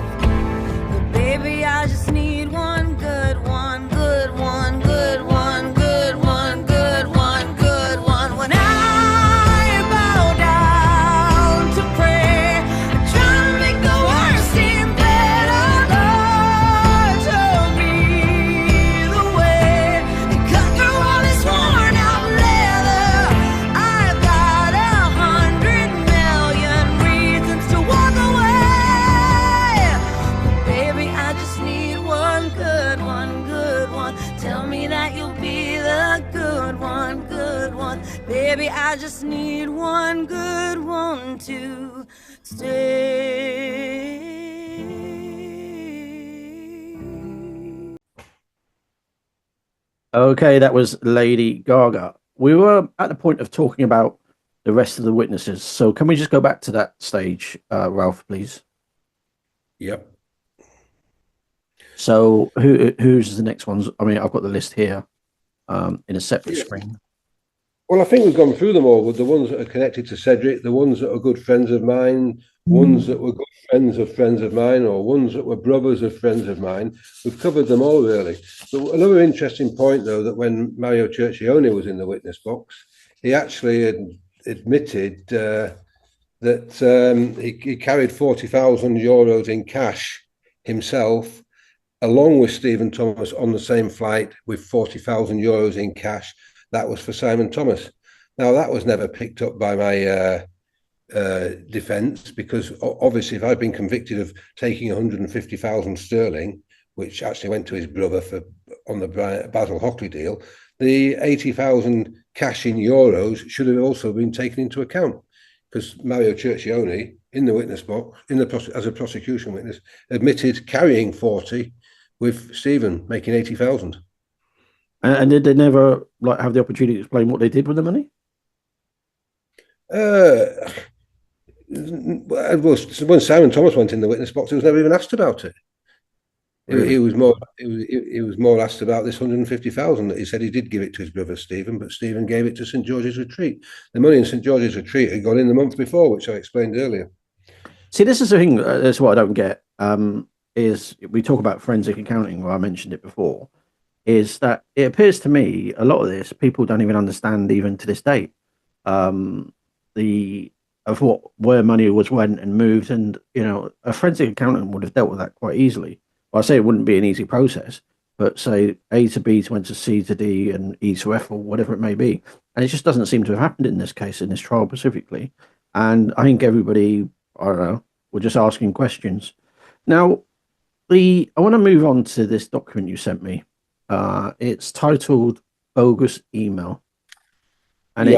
But baby, I just need one good one, good one, good one, good one, good one, good one. When I bow down to prayer, I try to make the worst seem better. Lord, show me the way to cut through all this worn out leather. I've got 100 million reasons to walk away, but baby, I just need one good one, good one. Tell me that you'll be the good one, good one. Baby, I just need one good one to stay. Okay, that was Lady Gaga. We were at the point of talking about the rest of the witnesses. So can we just go back to that stage, Ralph, please? Yep. So who's the next ones? I mean, I've got the list here in a separate screen. Well, I think we've gone through them all, with the ones that are connected to Cedric, the ones that are good friends of mine, ones that were good friends of mine, or ones that were brothers of friends of mine. We've covered them all, really. But another interesting point, though, that when Mario Cercione was in the witness box, he actually admitted that he carried €40,000 in cash himself, along with Stephen Thomas, on the same flight with €40,000 in cash. That was for Simon Thomas. Now, that was never picked up by my defence, because obviously if I'd been convicted of taking 150,000 sterling, which actually went to his brother on the Basil Hockley deal, the 80,000 cash in euros should have also been taken into account, because Mario Cercione, in the witness box, as a prosecution witness, admitted carrying 40 with Stephen, making 80,000. And did they never have the opportunity to explain what they did with the money? Well, when Simon Thomas went in the witness box, he was never even asked about it. Really? He was more asked about this 150,000 that he said he did give it to his brother Stephen, but Stephen gave it to St George's Retreat. The money in St George's Retreat had gone in the month before, which I explained earlier. See, this is the thing. That's what I don't get. Is we talk about forensic accounting, where I mentioned it before. Is that it appears to me a lot of this people don't even understand, even to this day, where money was went and moved, and a forensic accountant would have dealt with that quite easily. Well, I say it wouldn't be an easy process, but say A to B went to C to D and E to F, or whatever it may be, and it just doesn't seem to have happened in this case, in this trial specifically. And I think everybody, I don't know, were just asking questions. Now, I want to move on to this document you sent me. It's titled "Bogus Email," and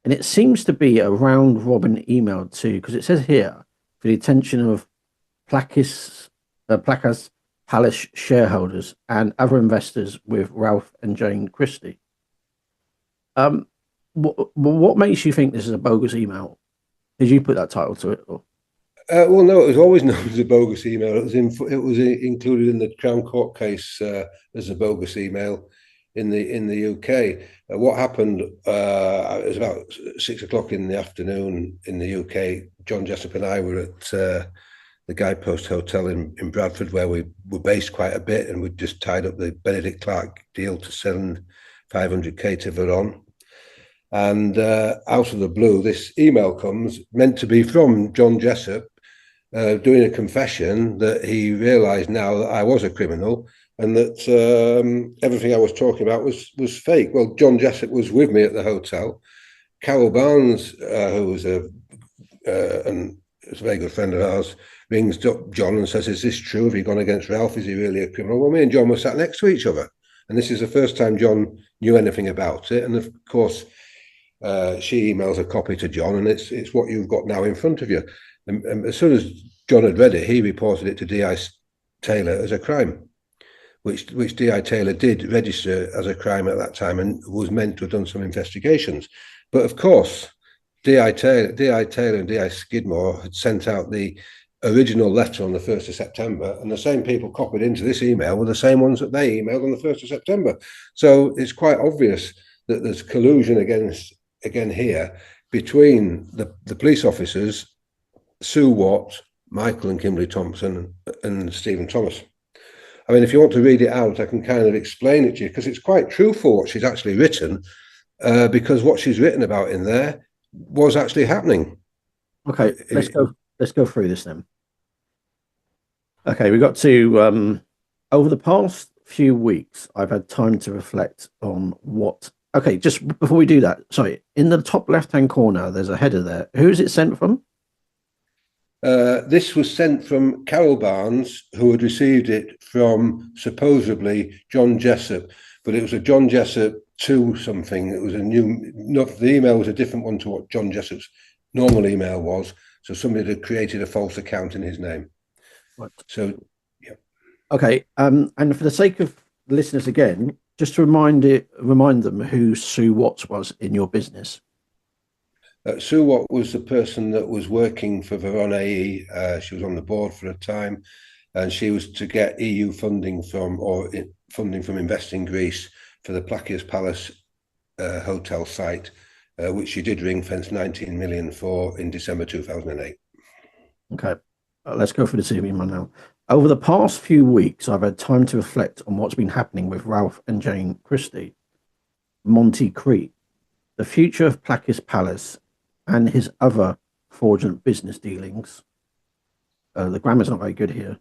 it seems to be a round robin email too, because it says here for the attention of Placas Palace shareholders and other investors with Ralph and Jane Christie. What makes you think this is a bogus email? Did you put that title to it? Or? Well, no, it was always known as a bogus email. It was included in the Crown Court case as a bogus email in the UK. What happened? It was about 6 o'clock in the afternoon in the UK. John Jessup and I were at the Guidepost Hotel in Bradford, where we were based quite a bit, and we'd just tied up the Benedict Clark deal to send 500k to Veron. And out of the blue, this email comes, meant to be from John Jessup, doing a confession that he realised now that I was a criminal, and that everything I was talking about was fake. Well, John Jessup was with me at the hotel. Carol Barnes, who was a and it's a very good friend of ours, rings up John and says, "Is this true? Have you gone against Ralph? Is he really a criminal?" Well, me and John were sat next to each other, and this is the first time John knew anything about it. And of course, she emails a copy to John, and it's what you've got now in front of you. And as soon as John had read it, he reported it to D.I. Taylor as a crime, which D.I. Taylor did register as a crime at that time and was meant to have done some investigations. But of course, D.I. Taylor and D.I. Skidmore had sent out the original letter on the 1st of September, and the same people copied into this email were the same ones that they emailed on the 1st of September. So it's quite obvious that there's collusion again here between the police officers, Sue Watt, Michael and Kimberly Thompson, and Stephen Thomas. I mean, if you want to read it out, I can kind of explain it to you, because it's quite truthful what she's actually written, because what she's written about in there was actually happening. Okay, let's go through this then. Okay, we got to over the past few weeks, I've had time to reflect on what. Okay, just before we do that, sorry, in the top left-hand corner, there's a header there. Who is it sent from? This was sent from Carol Barnes, who had received it from supposedly John Jessup, but it was a John Jessup 2 something. It was the email was a different one to what John Jessup's normal email was. So somebody had created a false account in his name. Right. So, yeah. Okay, and for the sake of the listeners again, just to remind them who Sue Watts was in your business. Sue Watt was the person that was working for Veron AE. She was on the board for a time, and she was to get EU funding from Invest in Greece for the Plakias Palace hotel site, which she did ring fence 19 million for in December 2008. Okay, let's go for this evening now. Over the past few weeks, I've had time to reflect on what's been happening with Ralph and Jane Christie, Monty Crete, the future of Plakias Palace, and his other fraudulent business dealings. The grammar's not very good here.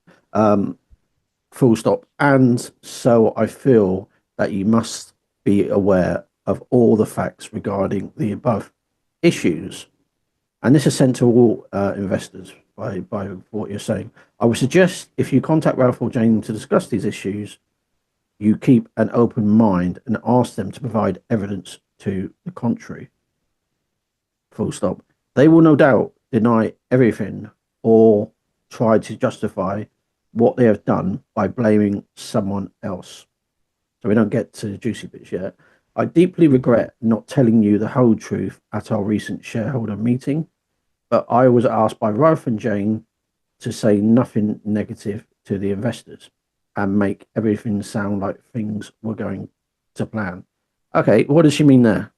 Full stop. And so I feel that you must be aware of all the facts regarding the above issues. And this is sent to all investors by what you're saying. I would suggest if you contact Ralph or Jane to discuss these issues, you keep an open mind and ask them to provide evidence to the contrary. Full stop. They will no doubt deny everything or try to justify what they have done by blaming someone else. So we don't get to the juicy bits yet. I deeply regret not telling you the whole truth at our recent shareholder meeting, but I was asked by Ralph and Jane to say nothing negative to the investors and make everything sound like things were going to plan. Okay, what does she mean there?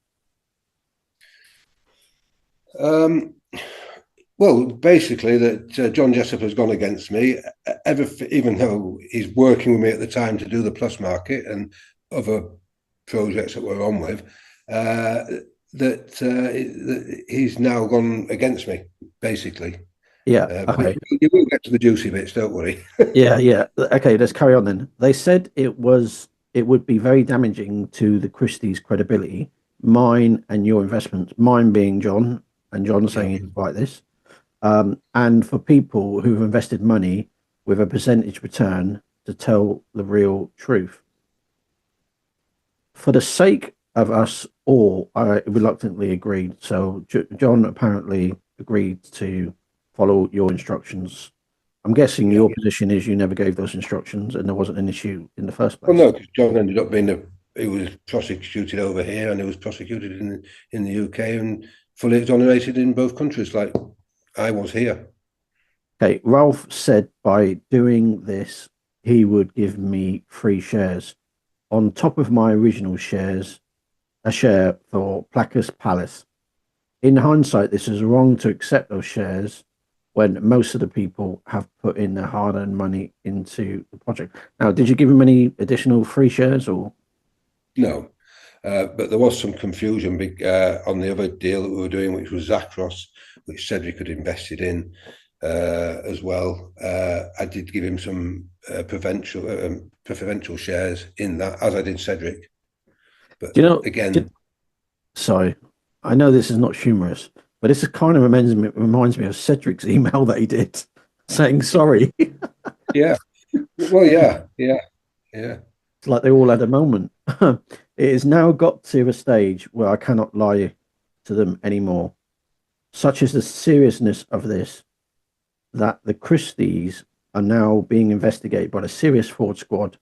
Well, basically that John Jessup has gone against me, even though he's working with me at the time to do the Plus Market and other projects that we're on with, that he's now gone against me, basically. Yeah, okay. You will get to the juicy bits, don't worry. Yeah. Okay, let's carry on then. They said it would be very damaging to the Christie's credibility, mine and your investments, mine being John, and John saying it's like this, and for people who've invested money with a percentage return to tell the real truth. For the sake of us all, I reluctantly agreed. So John apparently agreed to follow your instructions. I'm guessing your position is you never gave those instructions and there wasn't an issue in the first place. Well, no, because John ended up he was prosecuted over here and he was prosecuted in the UK and fully exonerated in both countries, like I was here. Okay, Ralph said by doing this, he would give me free shares on top of my original shares, a share for Plakias Palace. In hindsight, this is wrong to accept those shares when most of the people have put in their hard-earned money into the project. Now, did you give him any additional free shares or? No, but there was some confusion on the other deal that we were doing, which was Zachros, which Cedric had invested in as well. I did give him some preferential shares in that, as I did Cedric. But you know, again, sorry, I know this is not humorous, But this is kind of reminds me of Cedric's email that he did saying sorry. Yeah. Well, yeah. It's like they all had a moment. It has now got to a stage where I cannot lie to them anymore. Such is the seriousness of this that the Christies are now being investigated by the Serious Fraud Squad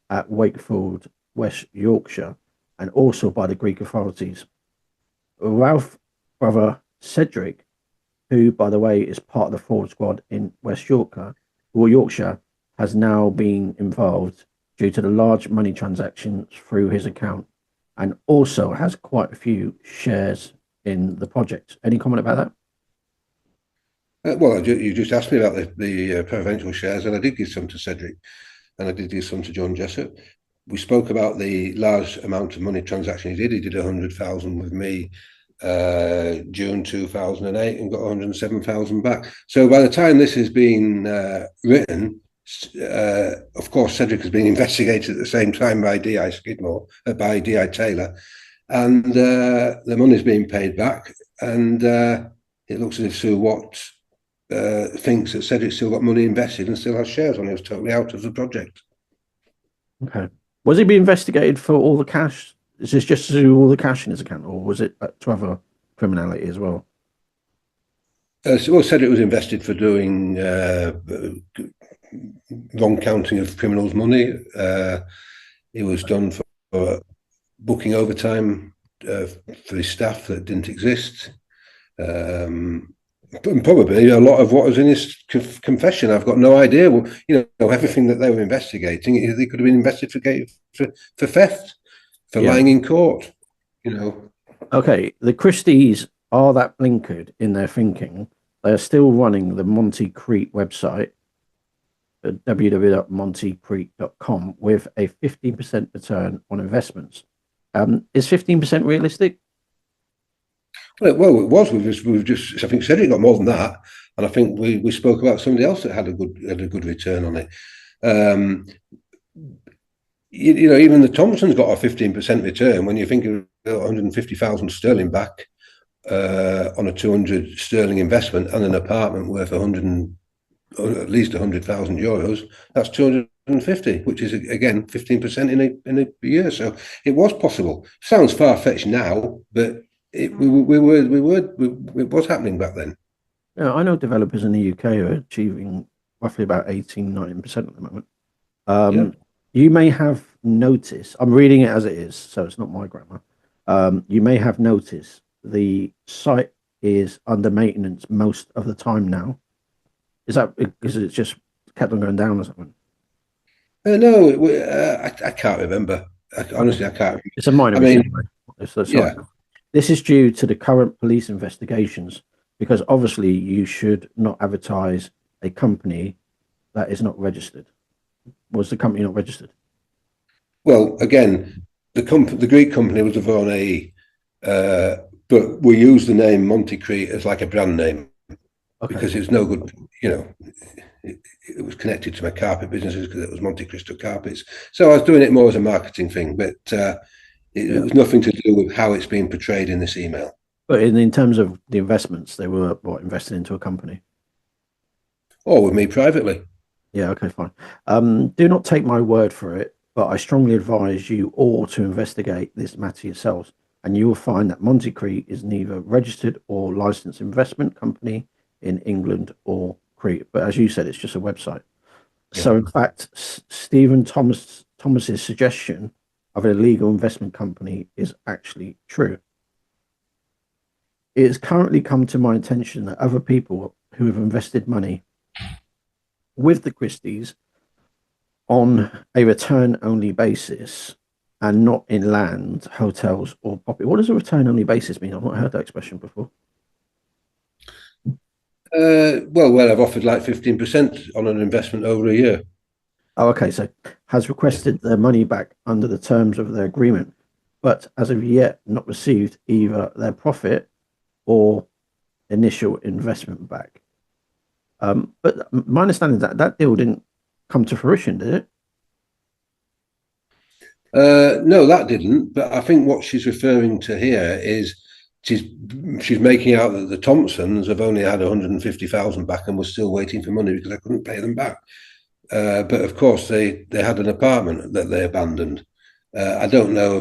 at Wakefield, West Yorkshire, and also by the Greek authorities. Ralph's brother Cedric, who, by the way, is part of the fraud squad in West Yorkshire, has now been involved due to the large money transactions through his account, and also has quite a few shares in the project. Any comment about that? Well, you just asked me about the preferential shares, and I did give some to Cedric, and I did give some to John Jessup. We spoke about the large amount of money transaction he did. He did 100,000 with me June 2008 and got 107,000 back. So by the time this has been written, of course, Cedric has been investigated at the same time by DI Skidmore, by DI Taylor, and the money's being paid back. And it looks as if Sue Watt thinks that Cedric still got money invested and still has shares on it. He was totally out of the project. Okay. Was he being investigated for all the cash? Is this just to do all the cash in his account, or was it to other criminality as well? Well, Cedric was invested for doing wrong counting of criminals' money. It was done for booking overtime for his staff that didn't exist. Probably a lot of what was in his confession. I've got no idea. Well, everything that they were investigating, they could have been investigated for theft, for lying in court. Okay, the Christies are that blinkered in their thinking. They are still running the Monte Crete website, www.montecrete.com, with a 15% return on investments. Is 15% realistic? Well, it was. We've just. I think Cedric got more than that, and I think we spoke about somebody else that had a good return on it. Even the Thompsons got a 15% return when you think of 150,000 sterling back on a 200 sterling investment and an apartment worth at least 100,000 euros. That's 250, which is again 15% in a year. So it was possible. Sounds far fetched now, but it was happening back then. Yeah, I know developers in the UK are achieving roughly about 18-19% at the moment. You may have noticed, I'm reading it as it is, so it's not my grammar. You may have noticed the site is under maintenance most of the time now. Is that because it's just kept on going down or something? No, I can't remember. Honestly, I can't remember. It's a minor issue anyway. Yeah. This is due to the current police investigations, because obviously you should not advertise a company that is not registered. Was the company not registered? Well, again, the Greek company was a Vaughan AE, but we use the name Monte Crete as like a brand name because it was no good. It was connected to my carpet businesses because it was Monte Cristo Carpets. So I was doing it more as a marketing thing, but it was nothing to do with how it's being portrayed in this email. But in terms of the investments, they were invested into a company? Or with me privately. Yeah, okay, fine. Do not take my word for it, but I strongly advise you all to investigate this matter yourselves, and you will find that Monte Crete is neither registered or licensed investment company in England or Crete. But as you said, it's just a website. Yeah. So in fact, Stephen Thomas's suggestion of an illegal investment company is actually true. It has currently come to my attention that other people who have invested money with the Christies on a return-only basis and not in land, hotels, or property. What does a return-only basis mean? I've not heard that expression before. Well, I've offered like 15% on an investment over a year. Oh, okay. So has requested their money back under the terms of their agreement, but as of yet not received either their profit or initial investment back. But my understanding is that deal didn't come to fruition, did it? No, that didn't. But I think what she's referring to here is she's making out that the Thompsons have only had 150,000 back and were still waiting for money because I couldn't pay them back. But of course, they had an apartment that they abandoned. I don't know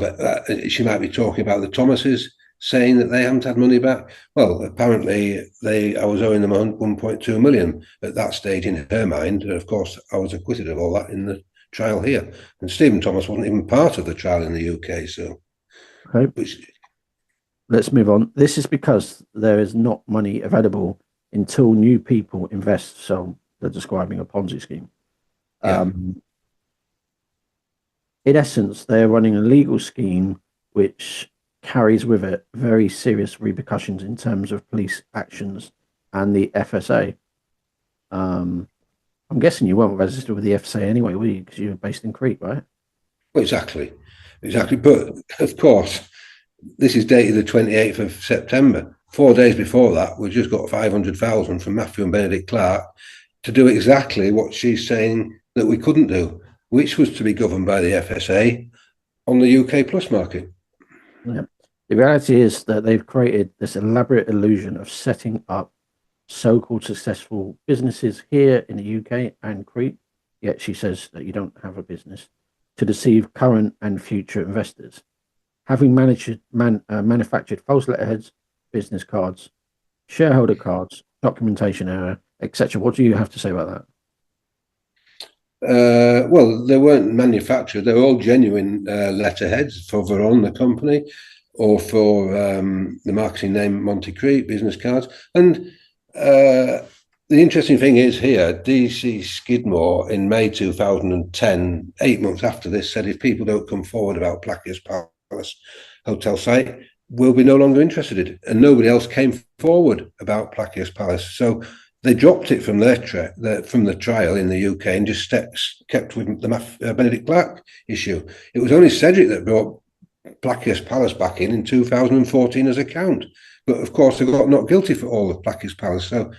if she might be talking about the Thomases, saying that they haven't had money back. Well, apparently I was owing them 1.2 million at that stage in her mind. And of course, I was acquitted of all that in the trial here. And Stephen Thomas wasn't even part of the trial in the UK. So, let's move on. This is because there is not money available until new people invest. So they're describing a Ponzi scheme. Yeah. In essence, they're running a legal scheme which carries with it very serious repercussions in terms of police actions and the FSA. I'm guessing you weren't registered with the FSA anyway, were you? Because you were based in Crete, right? Well, exactly. But of course, this is dated the 28th of September. 4 days before that, we just got 500,000 from Matthew and Benedict Clark to do exactly what she's saying that we couldn't do, which was to be governed by the FSA on the UK plus market. Yeah. The reality is that they've created this elaborate illusion of setting up so-called successful businesses here in the UK and Crete, yet she says that you don't have a business, to deceive current and future investors. Having manufactured false letterheads, business cards, shareholder cards, documentation error, etc. What do you have to say about that? Well, they weren't manufactured. They were all genuine letterheads for Veron, the company, or for the marketing name Monte Crete business cards. And the interesting thing is here, DC Skidmore in May 2010, 8 months after this, said if people don't come forward about Placius Palace hotel site, we'll be no longer interested in it. And nobody else came forward about Placius Palace. So they dropped it from from the trial in the UK and just kept with the Benedict Clark issue. It was only Cedric that brought Placius Palace back in 2014 as a count. But of course, they got not guilty for all of Placius Palace. So,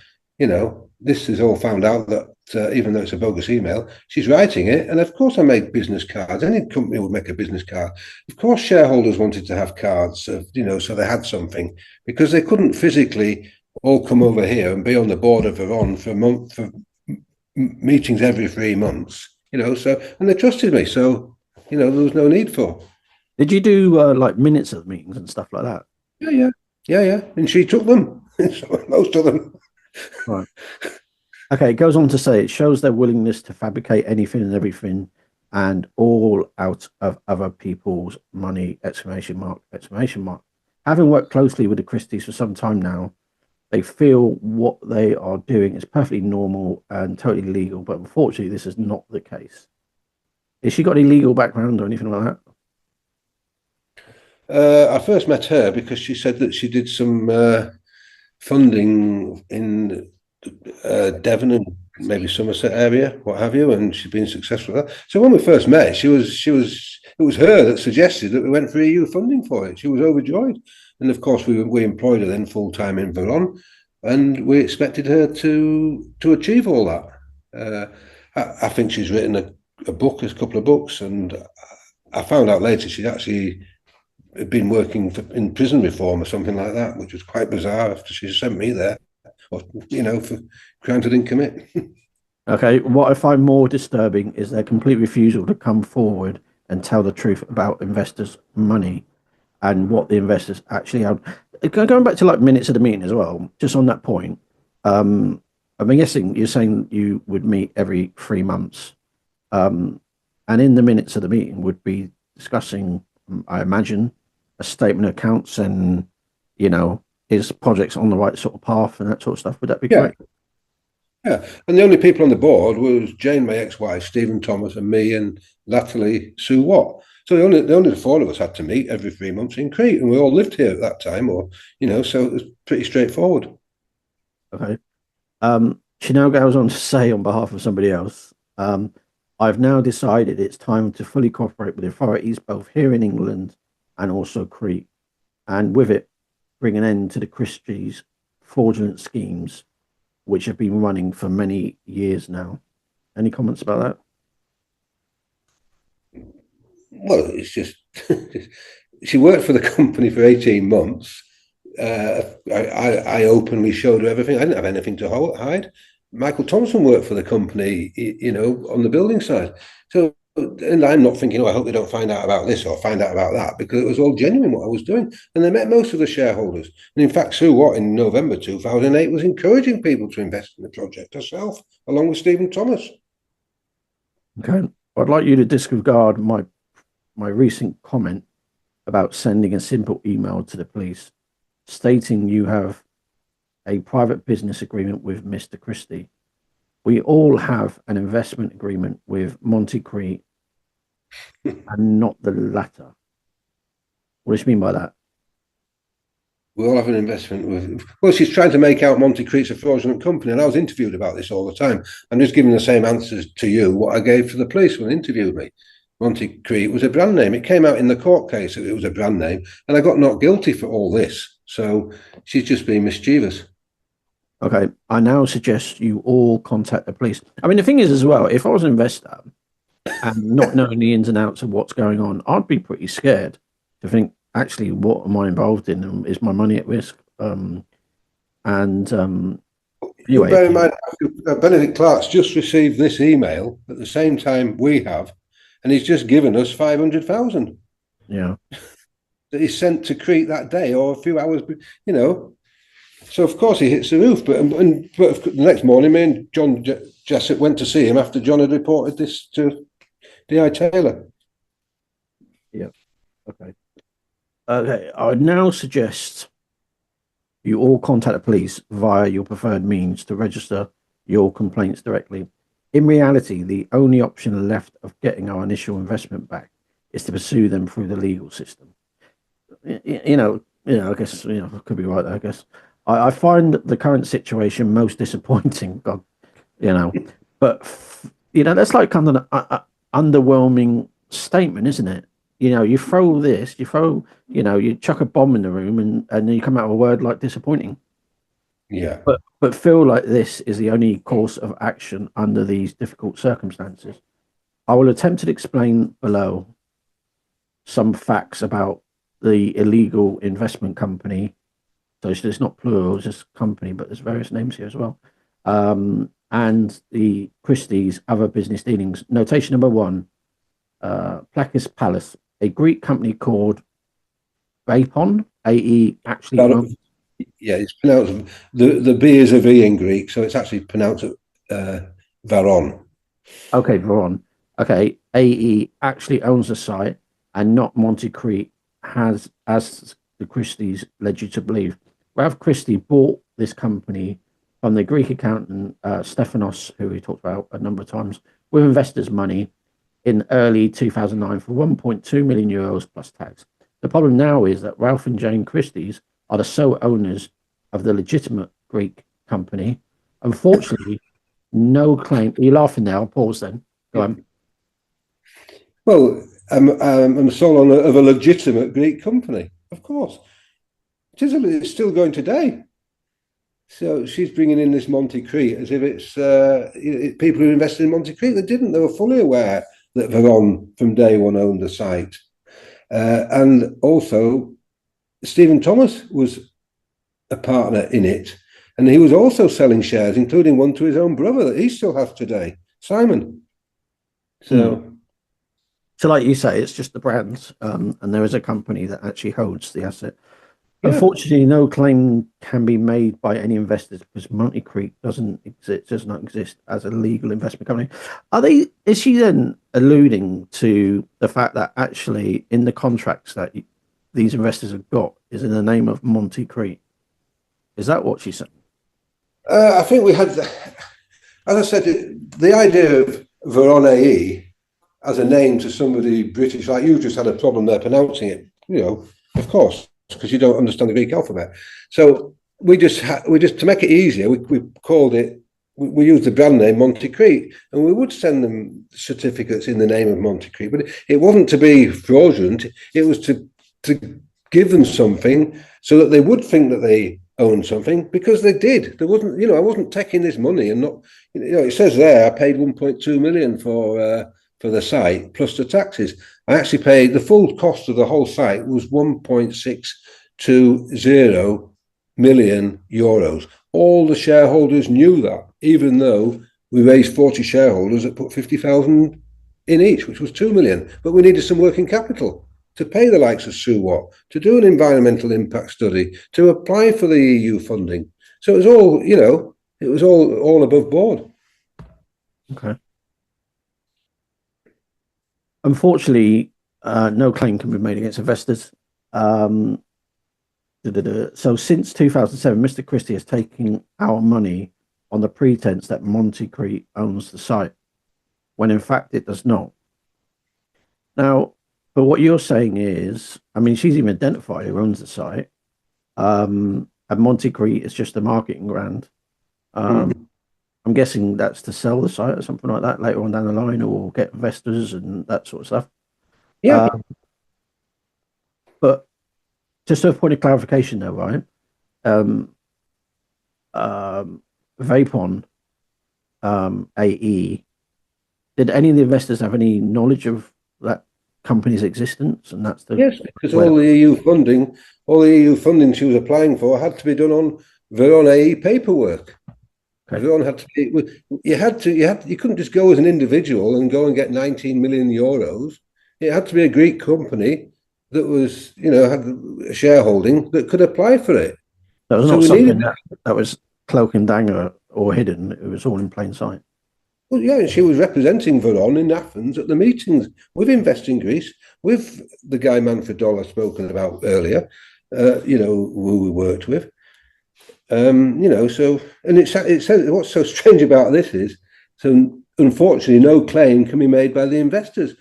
this is all found out that even though it's a bogus email, she's writing it. And of course, I made business cards. Any company would make a business card. Of course, shareholders wanted to have cards, so they had something, because they couldn't physically all come over here and be on the board of Veron for meetings every 3 months, and they trusted me. So, there was no need for. Did you do like minutes of meetings and stuff like that? Yeah. And she took them, most of them. Right. Okay, it goes on to say it shows their willingness to fabricate anything and everything and all out of other people's money, exclamation mark. Having worked closely with the Christies for some time now, they feel what they are doing is perfectly normal and totally legal, but unfortunately this is not the case. Has she got any legal background or anything like that? I first met her because she said that she did some funding in Devon and maybe Somerset area, what have you, and she's been successful at that. So when we first met, it was her that suggested that we went for EU funding for it. She was overjoyed, and of course we employed her then full time in Veron, and we expected her to achieve all that. I think she's written a couple of books, and I found out later she'd actually been working in prison reform or something like that, which was quite bizarre after she sent me there, for crimes I didn't commit. Okay, what I find more disturbing is their complete refusal to come forward and tell the truth about investors' money and what the investors actually have. Going back to like minutes of the meeting as well, just on that point, I'm guessing you're saying you would meet every 3 months, and in the minutes of the meeting would be discussing, I imagine, a statement of accounts and, is projects on the right sort of path and that sort of stuff. Would that be correct? Yeah, and the only people on the board was Jane, my ex-wife, Stephen Thomas, and me, and latterly Sue Watt. So the only 4 of us had to meet every 3 months in Crete, and we all lived here at that time, so it was pretty straightforward. Okay. She now goes on to say on behalf of somebody else, I've now decided it's time to fully cooperate with the authorities, both here in England and also Crete, and with it, bring an end to the Christie's fraudulent schemes, which have been running for many years now. Any comments about that? Well, it's just she worked for the company for 18 months. I openly showed her everything. I didn't have anything to hide. Michael Thompson worked for the company, on the building side. So, and I'm not thinking, I hope they don't find out about this or find out about that, because it was all genuine what I was doing. And they met most of the shareholders. And in fact, Sue Watt in November 2008 was encouraging people to invest in the project herself, along with Stephen Thomas. Okay. I'd like you to disregard my recent comment about sending a simple email to the police stating you have a private business agreement with Mr. Christie. We all have an investment agreement with Monte Crete and not the latter. What does she mean by that? We all have an investment with. Well, she's trying to make out Monte Crete's a fraudulent company, and I was interviewed about this all the time. I'm just giving the same answers to you what I gave to the police when they interviewed me. Monte Crete was a brand name. It came out in the court case that it was a brand name, and I got not guilty for all this. So she's just being mischievous. Okay, I now suggest you all contact the police. I mean, the thing is as well, if I was an investor and not knowing the ins and outs of what's going on, I'd be pretty scared to think, actually, what am I involved in? Is my money at risk? Anyway, bear in mind, Benedict Clark's just received this email at the same time we have, and he's just given us 500,000. Yeah, that he sent to Crete that day or a few hours, So of course he hits the roof. But the next morning, me and John Jessop went to see him after John had reported this to D.I. Taylor. Yeah. Okay. Okay. I would now suggest you all contact the police via your preferred means to register your complaints directly. In reality, the only option left of getting our initial investment back is to pursue them through the legal system. I guess, I could be right there, I guess. I find the current situation most disappointing, but that's like kind of an underwhelming statement, isn't it? You throw this, you chuck a bomb in the room and then you come out with a word like disappointing. Yeah. But feel like this is the only course of action under these difficult circumstances. I will attempt to explain below some facts about the illegal investment company. So it's not plural, it's just company, but there's various names here as well. And the Christie's other business dealings. Notation number 1, Plakis Palace, a Greek company called Vapon, A-E actually. Yeah, it's pronounced, the B is a V in Greek, so it's actually pronounced Varon. Okay, Varon. Okay, A-E actually owns the site and not Monte Crete, as the Christie's led you to believe. Ralph Christie bought this company from the Greek accountant Stephanos, who we talked about a number of times, with investors' money in early 2009 for 1.2 million euros plus tax. The problem now is that Ralph and Jane Christie's are the sole owners of the legitimate Greek company. Unfortunately, no claim. Are you laughing now? Pause then. Go on. Well, I'm the sole owner of a legitimate Greek company, of course. It's still going today. So she's bringing in this Monte Crete as if it's people who invested in Monte Crete. They didn't. They were fully aware that Veron from day one owned the site. And also, Stephen Thomas was a partner in it. And he was also selling shares, including one to his own brother that he still has today, Simon. So like you say, it's just the brands. And there is a company that actually holds the asset. Unfortunately, no claim can be made by any investors because Monte Crete does not exist as a legal investment company. Is she then alluding to the fact that actually in the contracts that these investors have got is in the name of Monte Crete? Is that what she's saying? I think we had, as I said, the idea of Veron AE as a name to somebody British, like you just had a problem there pronouncing it, of course, because you don't understand the Greek alphabet. So we just to make it easier, we called it, we used the brand name Monte Crete, and we would send them certificates in the name of Monte Crete, but it wasn't to be fraudulent. It was to give them something so that they would think that they owned something, because they did. There wasn't, I wasn't taking this money and not, it says there I paid 1.2 million for the site plus the taxes. I actually paid the full cost of the whole site was 1.62 to €0 million. All the shareholders knew that, even though we raised 40 shareholders that put 50,000 in each, which was 2 million. But we needed some working capital to pay the likes of Sue Watt, to do an environmental impact study, to apply for the EU funding. So it was all, it was all above board. Okay. Unfortunately, no claim can be made against investors. So since 2007, Mr. Christie has taken our money on the pretense that Monte Crete owns the site, when in fact it does not. Now, but what you're saying is, I mean, she's even identified who owns the site. And Monte Crete is just a marketing grant. I'm guessing that's to sell the site or something like that later on down the line, or get investors and that sort of stuff. Yeah. But just a point of clarification though, right? Vapon AE, did any of the investors have any knowledge of that company's existence? And that's the yes, because all the EU funding she was applying for had to be done on Veron AE paperwork. Okay. Veron had to be, you couldn't just go as an individual and go and get 19 million euros. It had to be a Greek company that was, had a shareholding that could apply for it. That was not something that was cloak and dagger or hidden. It was all in plain sight. Well, yeah, and she was representing Veron in Athens at the meetings with Invest in Greece, with the guy Manfred Dollar spoken about earlier, who we worked with. So, and it says what's so strange about this is, so unfortunately, no claim can be made by the investors.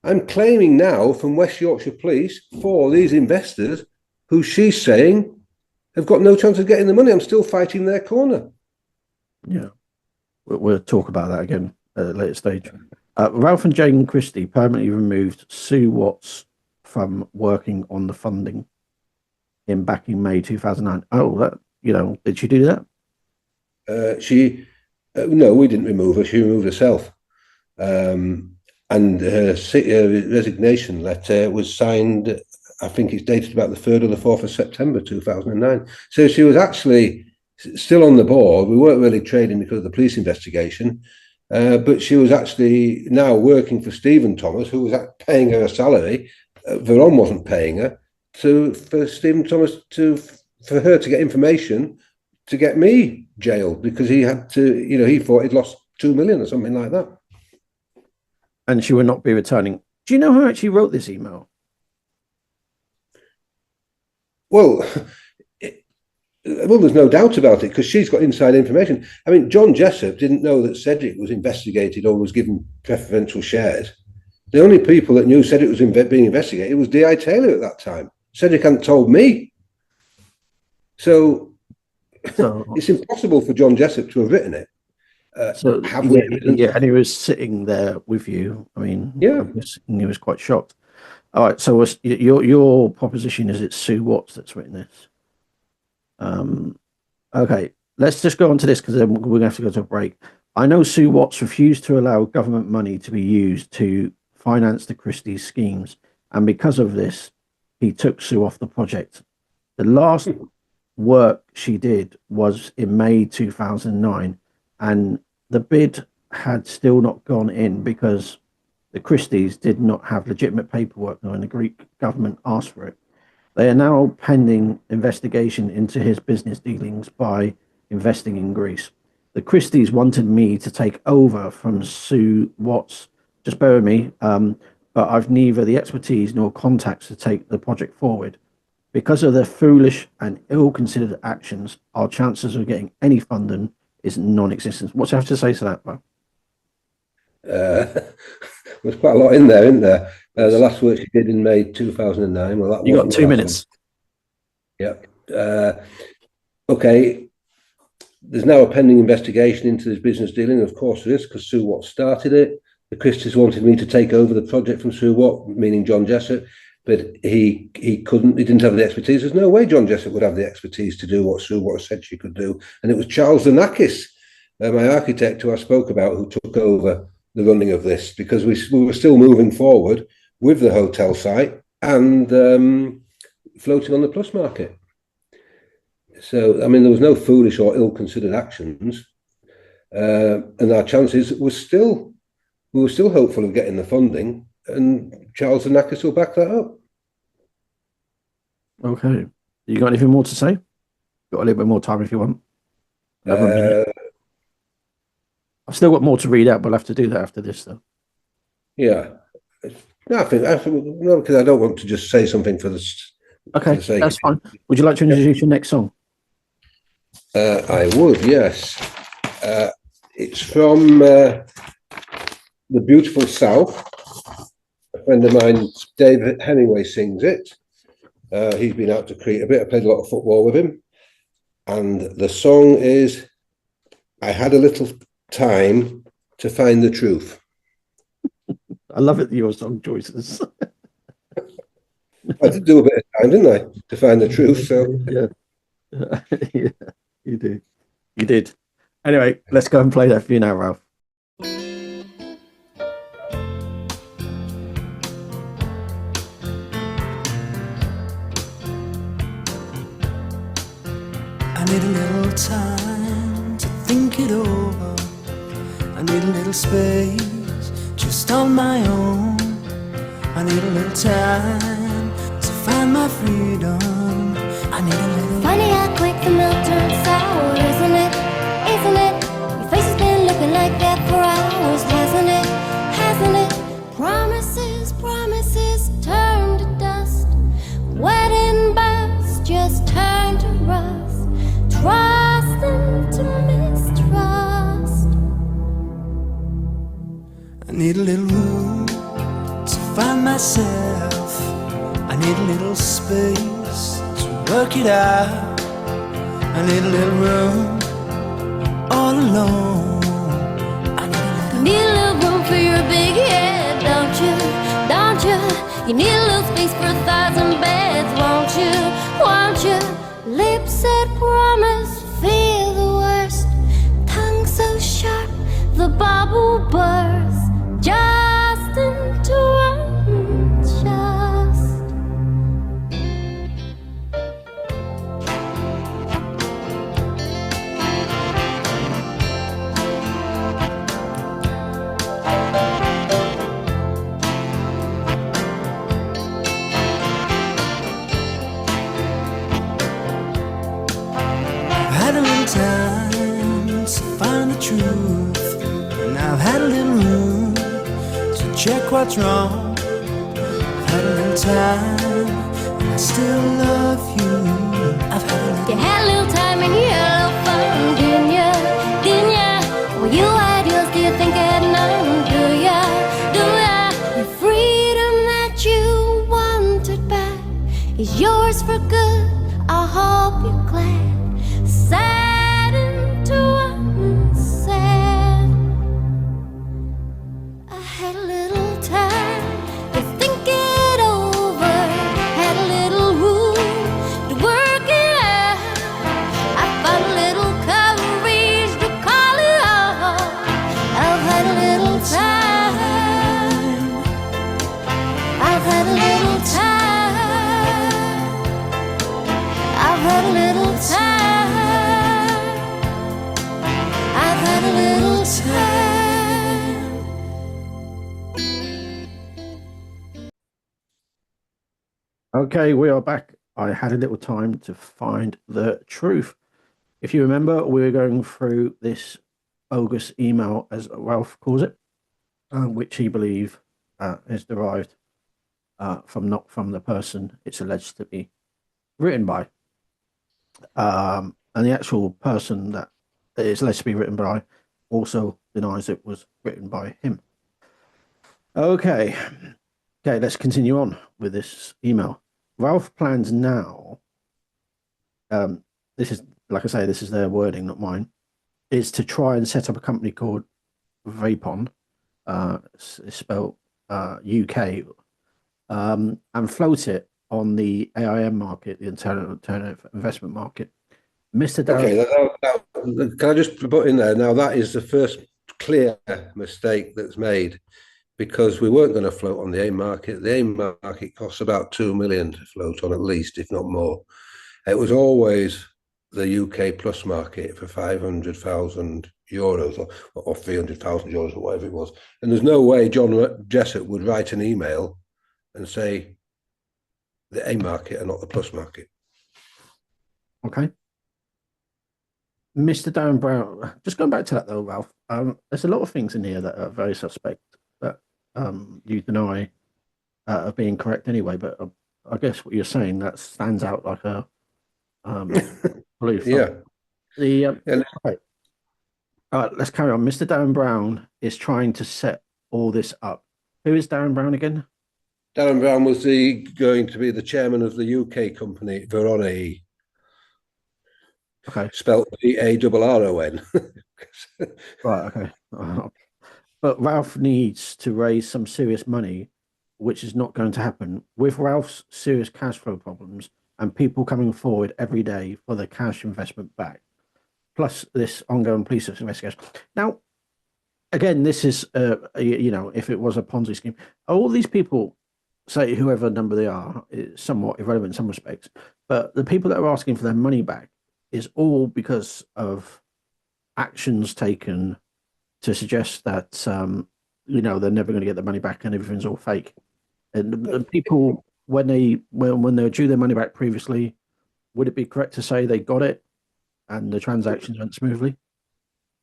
I'm claiming now from West Yorkshire Police for these investors who she's saying have got no chance of getting the money. I'm still fighting their corner. Yeah. We'll talk about that again at a later stage. Ralph and Jane Christie permanently removed Sue Watts from working on the funding back in May 2009. Oh, that, did she do that? No, we didn't remove her. She removed herself. And her resignation letter was signed, I think it's dated about the 3rd or the 4th of September 2009. So she was actually still on the board. We weren't really trading because of the police investigation, but she was actually now working for Stephen Thomas, who was paying her a salary. Veron wasn't paying her, for Stephen Thomas for her to get information to get me jailed, because he had to, he thought he'd lost 2 million or something like that. And she would not be returning. Do you know who actually wrote this email? Well, there's no doubt about it, because she's got inside information. I mean, John Jessup didn't know that Cedric was investigated or was given preferential shares. The only people that knew Cedric was being investigated was D.I. Taylor at that time. Cedric hadn't told me. So it's impossible for John Jessup to have written it. And he was sitting there with you. I mean, yeah, he was quite shocked. All right, so your proposition is it's Sue Watts that's written this. Okay, let's just go on to this, because then we're going to have to go to a break. I know Sue Watts refused to allow government money to be used to finance the Christie schemes, and because of this, he took Sue off the project. The last work she did was in May 2009, and the bid had still not gone in because the Christies did not have legitimate paperwork, and the Greek government asked for it. They are now pending investigation into his business dealings by investing in Greece. The Christies wanted me to take over from Sue Watts. Just bear with me, but I've neither the expertise nor contacts to take the project forward. Because of their foolish and ill-considered actions, our chances of getting any funding is non-existent. What do you have to say to that, Bob? There's quite a lot in there, isn't there? The last work she did in May 2009. Well, that you got 2 minutes. Yeah. Okay. There's now a pending investigation into this business dealing. Of course there is, because Sue Watt started it. The Christies wanted me to take over the project from Sue Watt, meaning John Jessup, but he couldn't. He didn't have the expertise. There's no way John Jessup would have the expertise to do what Sue Watt said she could do. And it was Charles Zanakis, my architect, who I spoke about, who took over the running of this, because we were still moving forward with the hotel site, and floating on the plus market. So, I mean, there was no foolish or ill-considered actions, and our chances we were still hopeful of getting the funding, and Charles Anakis will back that up. Okay. You got anything more to say? Got a little bit more time if you want. Another minute. I've still got more to read out, but I'll have to do that after this, though. Yeah. No, I think no, because I don't want to just say something for the Okay, that's fine. Would you like to introduce your next song? I would, yes. It's from the beautiful South. A friend of mine, David Hemingway, sings it. He's been out to Crete a bit. I played a lot of football with him. And the song is, I Had a Little Time to Find the Truth. I love it, your song choices. I did do a bit of time, didn't I, to find the truth? So yeah, yeah, you did. You did. Anyway, let's go and play that for you now, Ralph. I need a little time to think it over. I need a little space just on my own. I need a little time to find my freedom. I need a little. Funny how quick the milk turns sour, isn't it? Isn't it? Your face has been looking like that for hours, hasn't it? Hasn't it? Promises, promises turn to dust. Wedding bells just turn to rust. Trust into mistrust. I need a little room to find myself. I need a little space to work it out. I need a little room all alone. I need a little room for your big head, don't you? Don't you? You need a little space for 1,000 beds, won't you? Won't you? Lips that promise, feel the worst. Tongue so sharp, the bubble bursts. Just into unjust. I've had a little time to find the truth, and I've had a little room to check what's wrong. I've had a little time, and I still love you. I've had a little. You had a little time and you had a little fun, didn't ya? Didn't ya? Well, you had yours, do you think I had none? Do ya? Do ya? The freedom that you wanted back is yours for good. I hope you're glad. Sad into unsaid. I had a little time to think it over. Had a little room to work it out. I found a little courage to call it off. I've had a little time. I've had a little time. I've had a little time. I've had a little time. Okay, we are back. I had a little time to find the truth. If you remember, we were going through this bogus email, as Ralph calls it, which he believes is derived from not from the person it's alleged to be written by. And the actual person that it's alleged to be written by also denies it was written by him. Okay, let's continue on with this email. Ralph plans now, this is, like I say, this is their wording, not mine, is to try and set up a company called Vapon, it's spelled UK, and float it on the AIM market, the alternative investment market. Mr. Dow. Okay, can I just put in there now? That is the first clear mistake that's made. because we weren't going to float on the AIM market. The AIM market costs about 2 million to float on, at least, if not more. It was always the UK plus market for 500,000 euros or 300,000 euros or whatever it was. And there's no way John Jessup would write an email and say the AIM market and not the plus market. Okay. Mr. Darren Brown, just going back to that though, Ralph, there's a lot of things in here that are very suspect that you deny of being correct anyway, but I guess what you're saying, that stands out like a blue flag. Yeah. Okay. All right, let's carry on. Mr. Darren Brown is trying to set all this up. Who is Darren Brown again? Darren Brown was going to be the chairman of the UK company, Verone. Okay. Spelled VARRON. Right, okay. But Ralph needs to raise some serious money, which is not going to happen. With Ralph's serious cash flow problems and people coming forward every day for their cash investment back, plus this ongoing police investigation. Now, again, this is, if it was a Ponzi scheme, all these people, say whoever number they are, is somewhat irrelevant in some respects, but the people that are asking for their money back is all because of actions taken to suggest that they're never going to get the money back and everything's all fake. And the people, when they were due their money back previously, would it be correct to say they got it and the transactions went smoothly?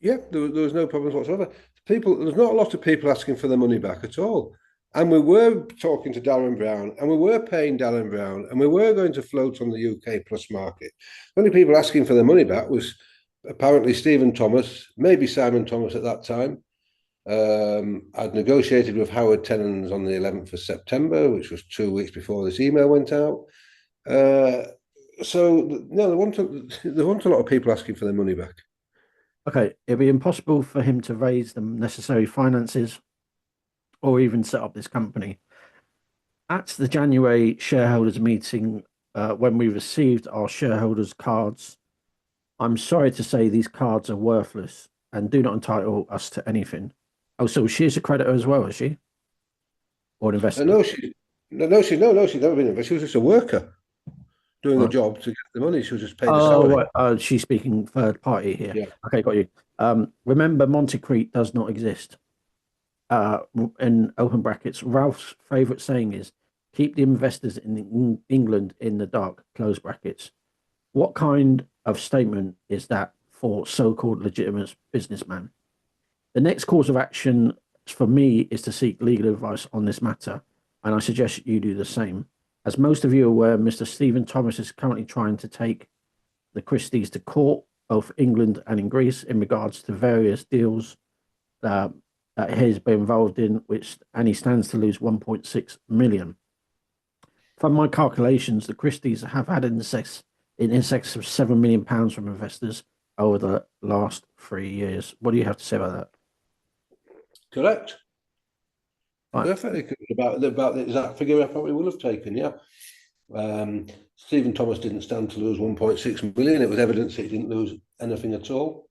Yeah, there was no problems whatsoever. There's not a lot of people asking for their money back at all. And we were talking to Darren Brown, and we were paying Darren Brown, and we were going to float on the UK plus market. The only people asking for their money back was apparently Stephen Thomas, maybe Simon Thomas at that time. I'd negotiated with Howard Tennans on the 11th of September, which was 2 weeks before this email went out. So no, there weren't a lot of people asking for their money back. Okay, it'd be impossible for him to raise the necessary finances or even set up this company. At the January shareholders meeting, when we received our shareholders' cards, I'm sorry to say these cards are worthless and do not entitle us to anything. Oh, so she's a creditor as well, is she? Or an investor? No, she's never been an investor. She was just a worker doing the job to get the money. She was just paid the salary. Right. She's speaking third party here. Yeah. Okay, got you. Remember, Monte Crete does not exist. In open brackets, Ralph's favourite saying is, keep the investors in England in the dark, close brackets. What kind of statement is that for so-called legitimate businessman? The next course of action for me is to seek legal advice on this matter, and I suggest you do the same. As most of you are aware, Mr. Stephen Thomas is currently trying to take the Christies to court, both England and in Greece, in regards to various deals that he's been involved in, and he stands to lose 1.6 million. From my calculations, the Christies have had in excess of £7 million from investors over the last 3 years. What do you have to say about that? Correct. Right. Perfectly about the exact figure I probably would have taken. Yeah. Stephen Thomas didn't stand to lose 1.6 million. It was evidence that he didn't lose anything at all.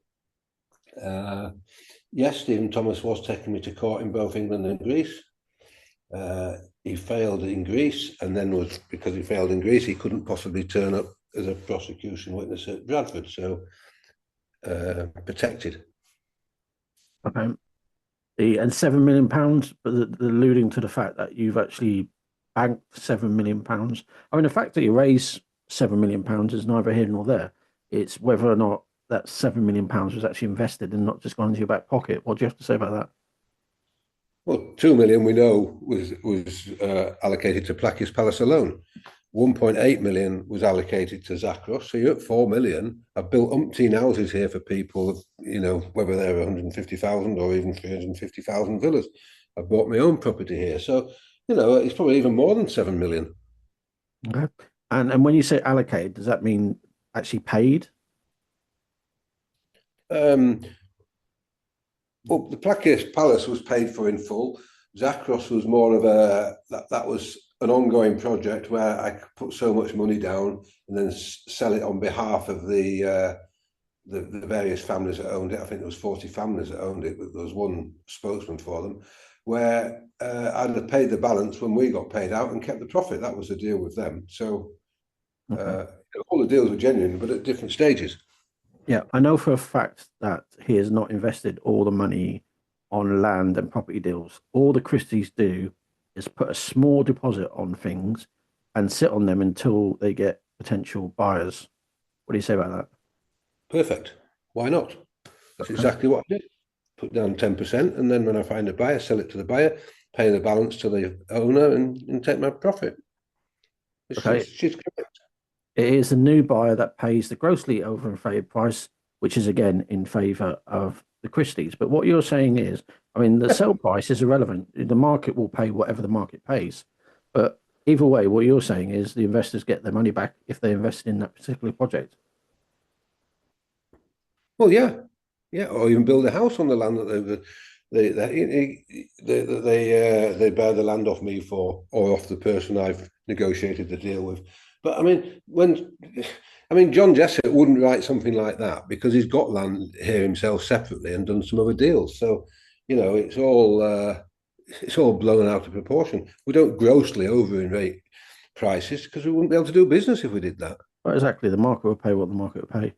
Yes, Stephen Thomas was taking me to court in both England and Greece. He failed in Greece, and then because he failed in Greece, he couldn't possibly turn up as a prosecution witness at Bradford. So protected. Okay. And £7 million, but alluding to the fact that you've actually banked £7 million. I mean, the fact that you raised £7 million is neither here nor there. It's whether or not that £7 million was actually invested and not just gone into your back pocket. What do you have to say about that? Well, 2 million we know was allocated to Plaki's Palace alone. 1.8 million was allocated to Zakros. So you're at 4 million. I've built umpteen houses here for people, whether they're 150,000 or even 350,000 villas. I've bought my own property here. So, it's probably even more than 7 million. Okay. And when you say allocated, does that mean actually paid? Well, the Plaki's Palace was paid for in full. Zakros was more of that was an ongoing project where I could put so much money down and then sell it on behalf of the various families that owned it. I think there was 40 families that owned it, but there was one spokesman for them. where I'd have paid the balance when we got paid out and kept the profit. That was the deal with them. So all the deals were genuine, but at different stages. Yeah, I know for a fact that he has not invested all the money on land and property deals. All the Christies do is put a small deposit on things and sit on them until they get potential buyers. What do you say about that? Perfect. Why not? That's exactly what I did. Put down 10%, and then when I find a buyer, sell it to the buyer, pay the balance to the owner, and take my profit. She's correct. It is the new buyer that pays the grossly overinflated price, which is again in favour of the Christies. But what you're saying is, I mean, the sell price is irrelevant. The market will pay whatever the market pays. But either way, what you're saying is the investors get their money back if they invested in that particular project. Well, yeah, or even build a house on the land that they buy the land off me for, or off the person I've negotiated the deal with. But I mean, John Jessup wouldn't write something like that because he's got land here himself separately and done some other deals. So, it's all blown out of proportion. We don't grossly overinflate prices because we wouldn't be able to do business if we did that. Well, exactly. The market will pay what the market will pay.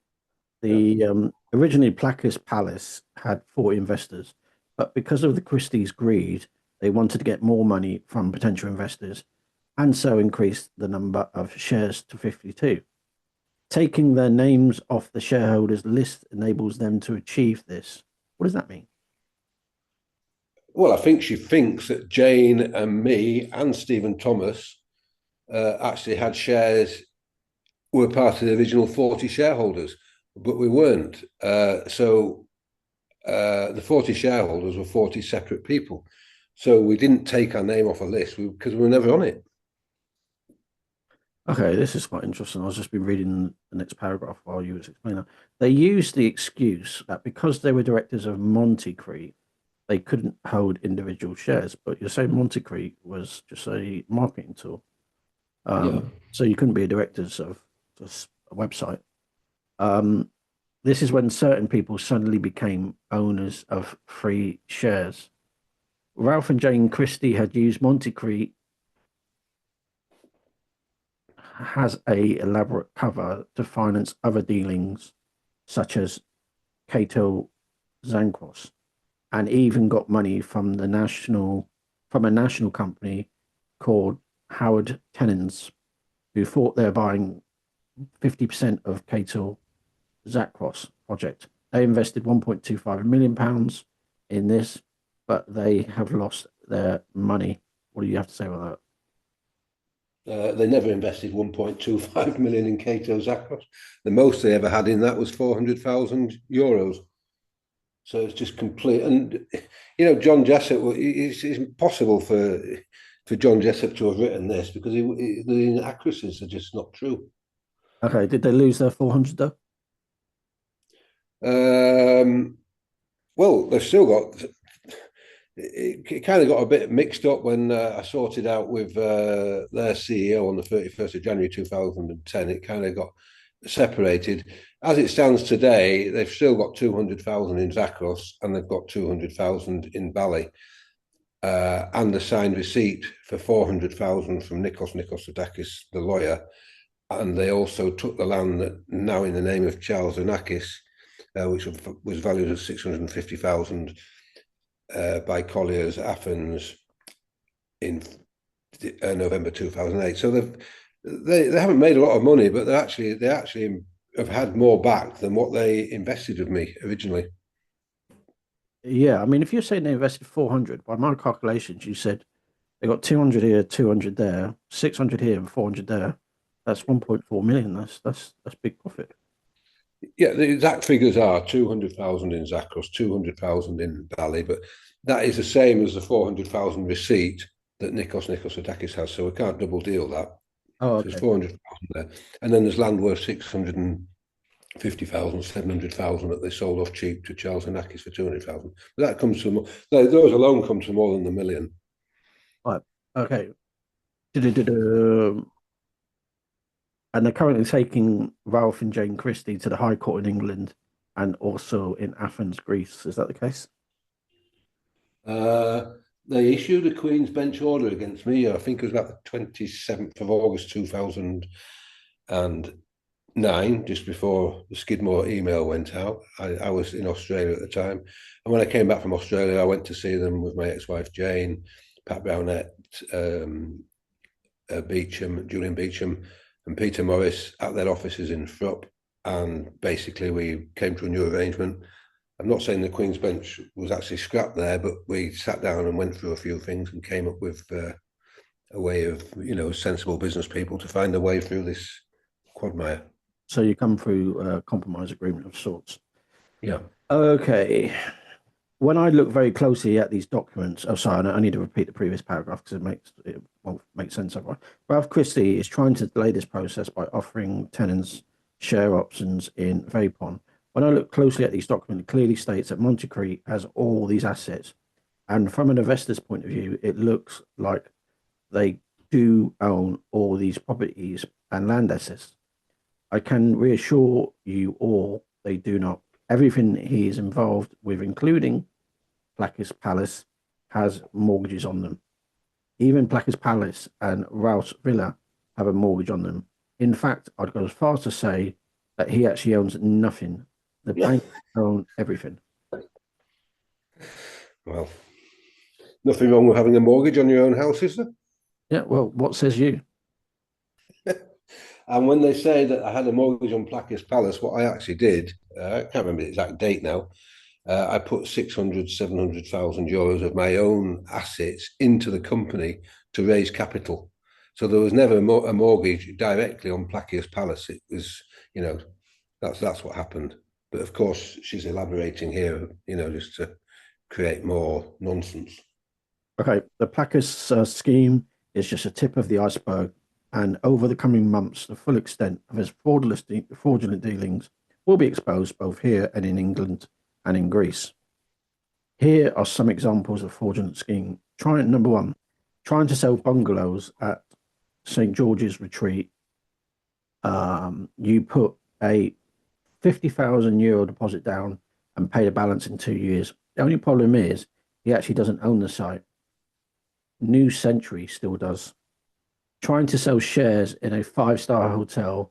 Originally, Placus Palace had 40 investors, but because of the Christie's greed, they wanted to get more money from potential investors and so increased the number of shares to 52. Taking their names off the shareholders list enables them to achieve this. What does that mean? Well, I think she thinks that Jane and me and Stephen Thomas actually had shares, were part of the original 40 shareholders, but we weren't. So the 40 shareholders were 40 separate people. So we didn't take our name off a list because we were never on it. Okay, this is quite interesting. I've just been reading the next paragraph while you was explaining that. They used the excuse that because they were directors of Monticrete, they couldn't hold individual shares. But you're saying Monticrete was just a marketing tool. So you couldn't be a directors of just a website. This is when certain people suddenly became owners of free shares. Ralph and Jane Christie had used Monticrete has a elaborate cover to finance other dealings such as Cato Zancros, and even got money from a national company called Howard Tennants, who thought they're buying 50% of Cato Zancros project. They invested £1.25 million in this, but they have lost their money. What do you have to say about that? They never invested 1.25 million in Cato Zancros. The most they ever had in that was 400,000 euros. So it's just complete. And John Jessup, it's impossible for John Jessup to have written this because the inaccuracies are just not true. Okay, did they lose their 400 though? Well, they've still got. It kind of got a bit mixed up when I sorted out with their CEO on the 31st of January 2010. It kind of got separated. As it stands today, they've still got 200,000 in Zancros and they've got 200,000 in Bali, and a signed receipt for 400,000 from Nikos Nichosotakis, the lawyer. And they also took the land that now in the name of Charles Anakis, which was valued at 650,000 by Collier's Athens in November 2008. So they haven't made a lot of money, but they actually have had more back than what they invested with me originally. Yeah, I mean, if you're saying they invested 400, by my calculations, you said they got 200 here, 200 there, 600 here, and 400 there. That's 1.4 million. That's big profit. Yeah, the exact figures are 200,000 in Zancros, 200,000 in Bali, but that is the same as the 400,000 receipt that Nikos Nichosotakis has, so we can't double deal that. Oh, So okay. there's 400,000 there. And then there's land worth 650,000, 700,000 that they sold off cheap to Charles Anakis for 200,000. But that comes to, those alone come to more than $1 million. Right. Okay. And they're currently taking Ralph and Jane Christie to the High Court in England and also in Athens, Greece. Is that the case? they issued a Queen's Bench order against me. I think it was about the 27th of August 2009, just before the Skidmore email went out. I was in Australia at the time. And when I came back from Australia, I went to see them with my ex-wife, Jane, Pat Brownette, Julian Beecham, and Peter Morris at their offices in Thrupp. And basically, we came to a new arrangement. I'm not saying the Queen's Bench was actually scrapped there, but we sat down and went through a few things and came up with a way of, sensible business people to find a way through this quagmire. So you come through a compromise agreement of sorts. Yeah. Okay. When I look very closely at these documents, I need to repeat the previous paragraph because it won't make sense otherwise. Ralph Christie is trying to delay this process by offering tenants share options in Vapon. When I look closely at these documents, it clearly states that Monte has all these assets. And from an investor's point of view, it looks like they do own all these properties and land assets. I can reassure you all they do not. Everything he is involved with, including Placus Palace, has mortgages on them. Even Placus Palace and Rouse Villa have a mortgage on them. In fact, I'd go as far as to say that he actually owns nothing. The bank own everything. Well, nothing wrong with having a mortgage on your own house, is there? Yeah, well, what says you? And when they say that I had a mortgage on Placus Palace, what I actually did, I can't remember the exact date now, I put 700,000 euros of my own assets into the company to raise capital. So there was never a mortgage directly on Placus Palace. It was, that's what happened. But of course, she's elaborating here, just to create more nonsense. Okay, the Placus scheme is just a tip of the iceberg, and over the coming months, the full extent of his fraudulent dealings will be exposed both here and in England and in Greece. Here are some examples of fraudulent scheme. Number one, trying to sell bungalows at St. George's Retreat. You put a 50,000 euro deposit down and pay the balance in 2 years. The only problem is he actually doesn't own the site. New Century still does. Trying to sell shares in a 5-star hotel,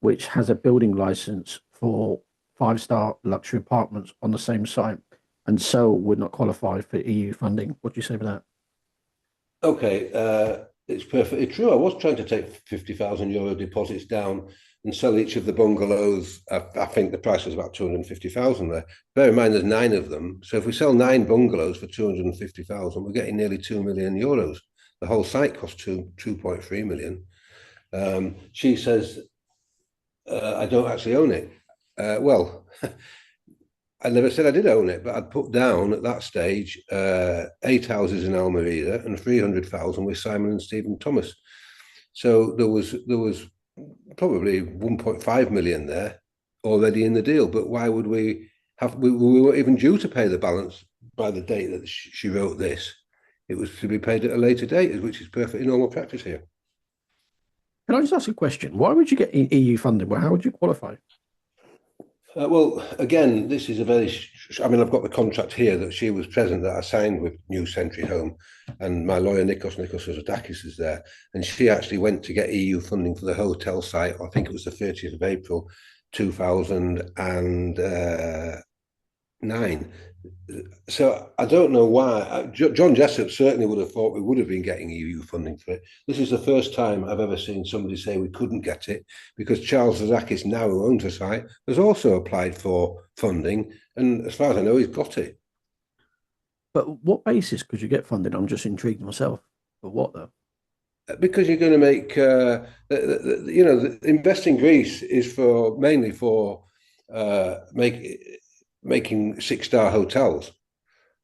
which has a building license for 5-star luxury apartments on the same site, and so would not qualify for EU funding. What do you say about that? Okay, it's perfectly true. I was trying to take 50,000 euro deposits down and sell each of the bungalows. I think the price was about 250,000 there. Bear in mind, there's 9 of them. So if we sell 9 bungalows for 250,000, we're getting nearly 2 million euros. The whole site costs 2.3 million. She says, I don't actually own it. Well, I never said I did own it, but I'd put down at that stage 8 houses in Almeria and 300,000 with Simon and Stephen Thomas. So there was probably 1.5 million there already in the deal. But why would we have? We weren't even due to pay the balance by the date that she wrote this. It was to be paid at a later date, which is perfectly normal practice here. Can I just ask a question? Why would you get EU funding? Well, how would you qualify? Well, again, this is I've got the contract here that she was present that I signed with New Century Home, and my lawyer, Nikos Zodakis, is there. And she actually went to get EU funding for the hotel site. I think it was the 30th of April, 2009. So I don't know why. John Jessup certainly would have thought we would have been getting EU funding for it. This is the first time I've ever seen somebody say we couldn't get it, because Charles Zodakis, now who owns the site, has also applied for funding, and as far as I know, he's got it. But what basis could you get funding? I'm just intrigued myself. But what though? Because you're going to make, Invest in Greece is mainly for making 6-star hotels,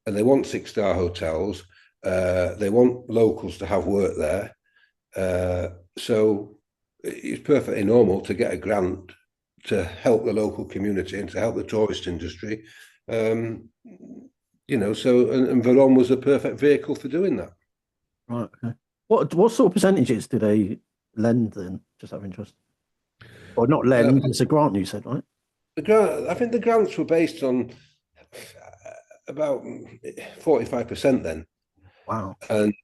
and they want 6-star hotels. They want locals to have work there. So it's perfectly normal to get a grant to help the local community and to help the tourist industry. And Veron was a perfect vehicle for doing that. Right. Okay. What sort of percentages do they lend then? Just out of interest. Or not lend, it's a grant, you said, right? I think the grants were based on about 45% then. Wow. And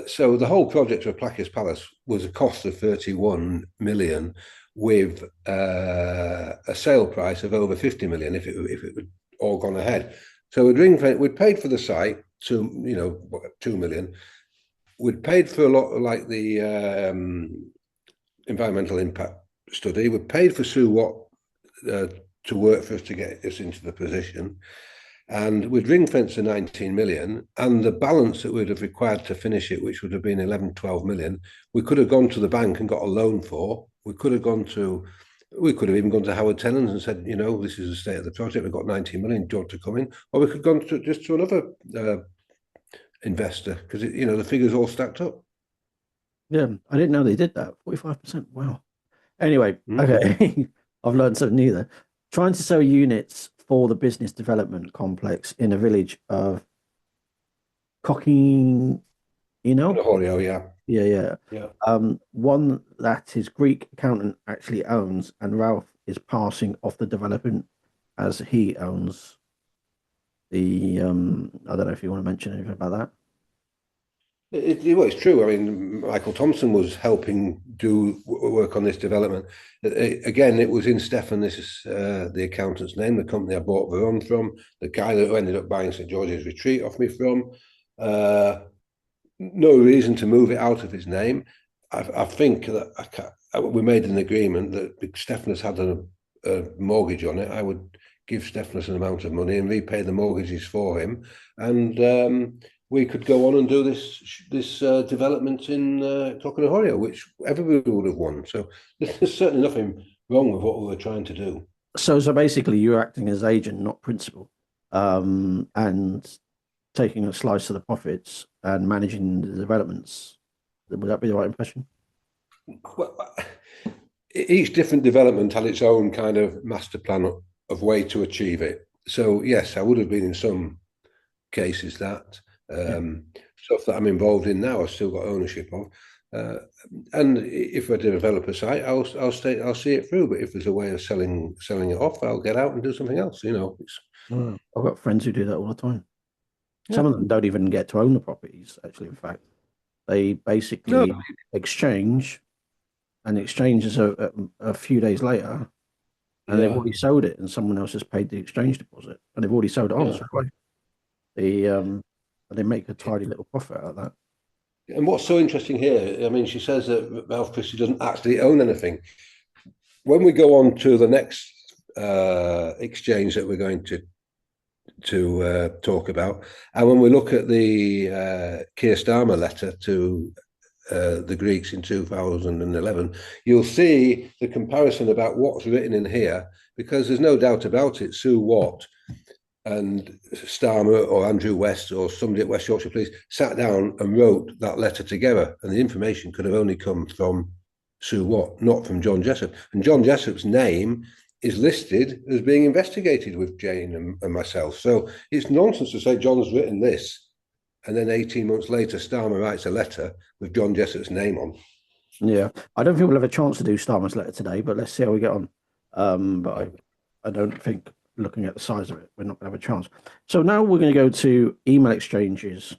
so the whole project of Placius Palace was a cost of 31 million, with a sale price of over 50 million if it had all gone ahead. So we'd paid for the site to 2 million. We'd paid for a lot of, like, the environmental impact study. We paid for Sue Watt to work for us to get us into the position. And we'd ring fence the 19 million, and the balance that we'd have required to finish it, which would have been 11, 12 million, we could have gone to the bank and got a loan for. We could have even gone to Howard Tennant and said, this is the state of the project. We've got 19 million, do you want to come in? Or we could have gone to another investor, because the figures all stacked up. Yeah, I didn't know they did that. 45%. Wow. Anyway, okay. I've learned something new there. Trying to sell units for the business development complex in a village of Cocking, Yeah. Yeah. One that his Greek accountant actually owns, and Ralph is passing off the development as he owns the. I don't know if you want to mention anything about that. It's true. I mean, Michael Thompson was helping do work on this development. Again, it was in Stefan, this is the accountant's name, the company I bought Veron from, the guy that ended up buying St. George's Retreat off me from. No reason to move it out of his name. I think that we made an agreement that Stephanus had a mortgage on it. I would give Stephanus an amount of money and repay the mortgages for him. And we could go on and do this development in Clockenhario, which everybody would have won. So there's certainly nothing wrong with what we were trying to do. So basically, you're acting as agent, not principal, and taking a slice of the profits and managing the developments. Would that be the right impression? Well, each different development had its own kind of master plan of way to achieve it. So yes, I would have been in some cases that. Stuff that I'm involved in now, I've still got ownership of, and if I develop a site, I'll see it through. But if there's a way of selling it off, I'll get out and do something else. I've got friends who do that all the time. Some of them don't even get to own the properties. Actually, in fact, they basically exchange, and the exchange is a few days later, and they've already sold it, and someone else has paid the exchange deposit, and they've already sold it on. So they make a tidy little profit out of that. And what's so interesting here, I mean, she says that Ralph Christie doesn't actually own anything. When we go on to the next exchange that we're going to talk about, and when we look at the Kier Starmer letter to the Greeks in 2011, you'll see the comparison about what's written in here, because there's no doubt about it. Sue Watt and Starmer or Andrew West or somebody at West Yorkshire Police sat down and wrote that letter together, and the information could have only come from Sue Watt, not from John Jessup. And John Jessup's name is listed as being investigated with Jane and myself. So it's nonsense to say John's written this, and then 18 months later, Starmer writes a letter with John Jessup's name on. Yeah, I don't think we'll have a chance to do Starmer's letter today, but let's see how we get on. But I don't think, looking at the size of it, we're not going to have a chance. So now we're going to go to email exchanges,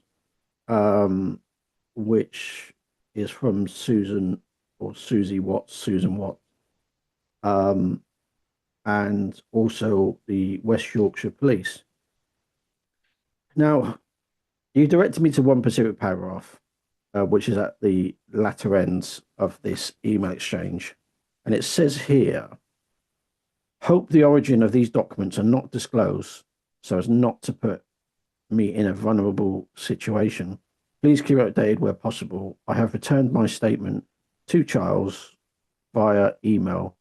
which is from Susan Watt, and also the West Yorkshire Police. Now, you directed me to one specific paragraph, which is at the latter ends of this email exchange, and it says here, hope the origin of these documents are not disclosed so as not to put me in a vulnerable situation. Please keep updated where possible. I have returned my statement to Charles via email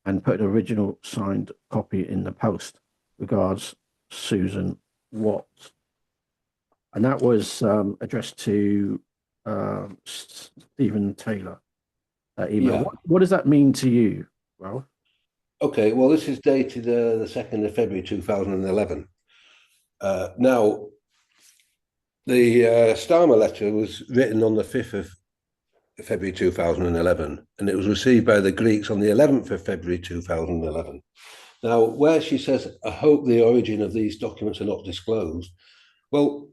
and put an original signed copy in the post. Regards, Susan Watt. And that was addressed to Stephen Talylor. Email. Yeah. What does that mean to you, Ralph? Okay, well, this is dated the 2nd of February 2011. Now, the Starmer letter was written on the 5th of February 2011, and it was received by the Greeks on the 11th of February 2011. Now, where she says, I hope the origin of these documents are not disclosed, well,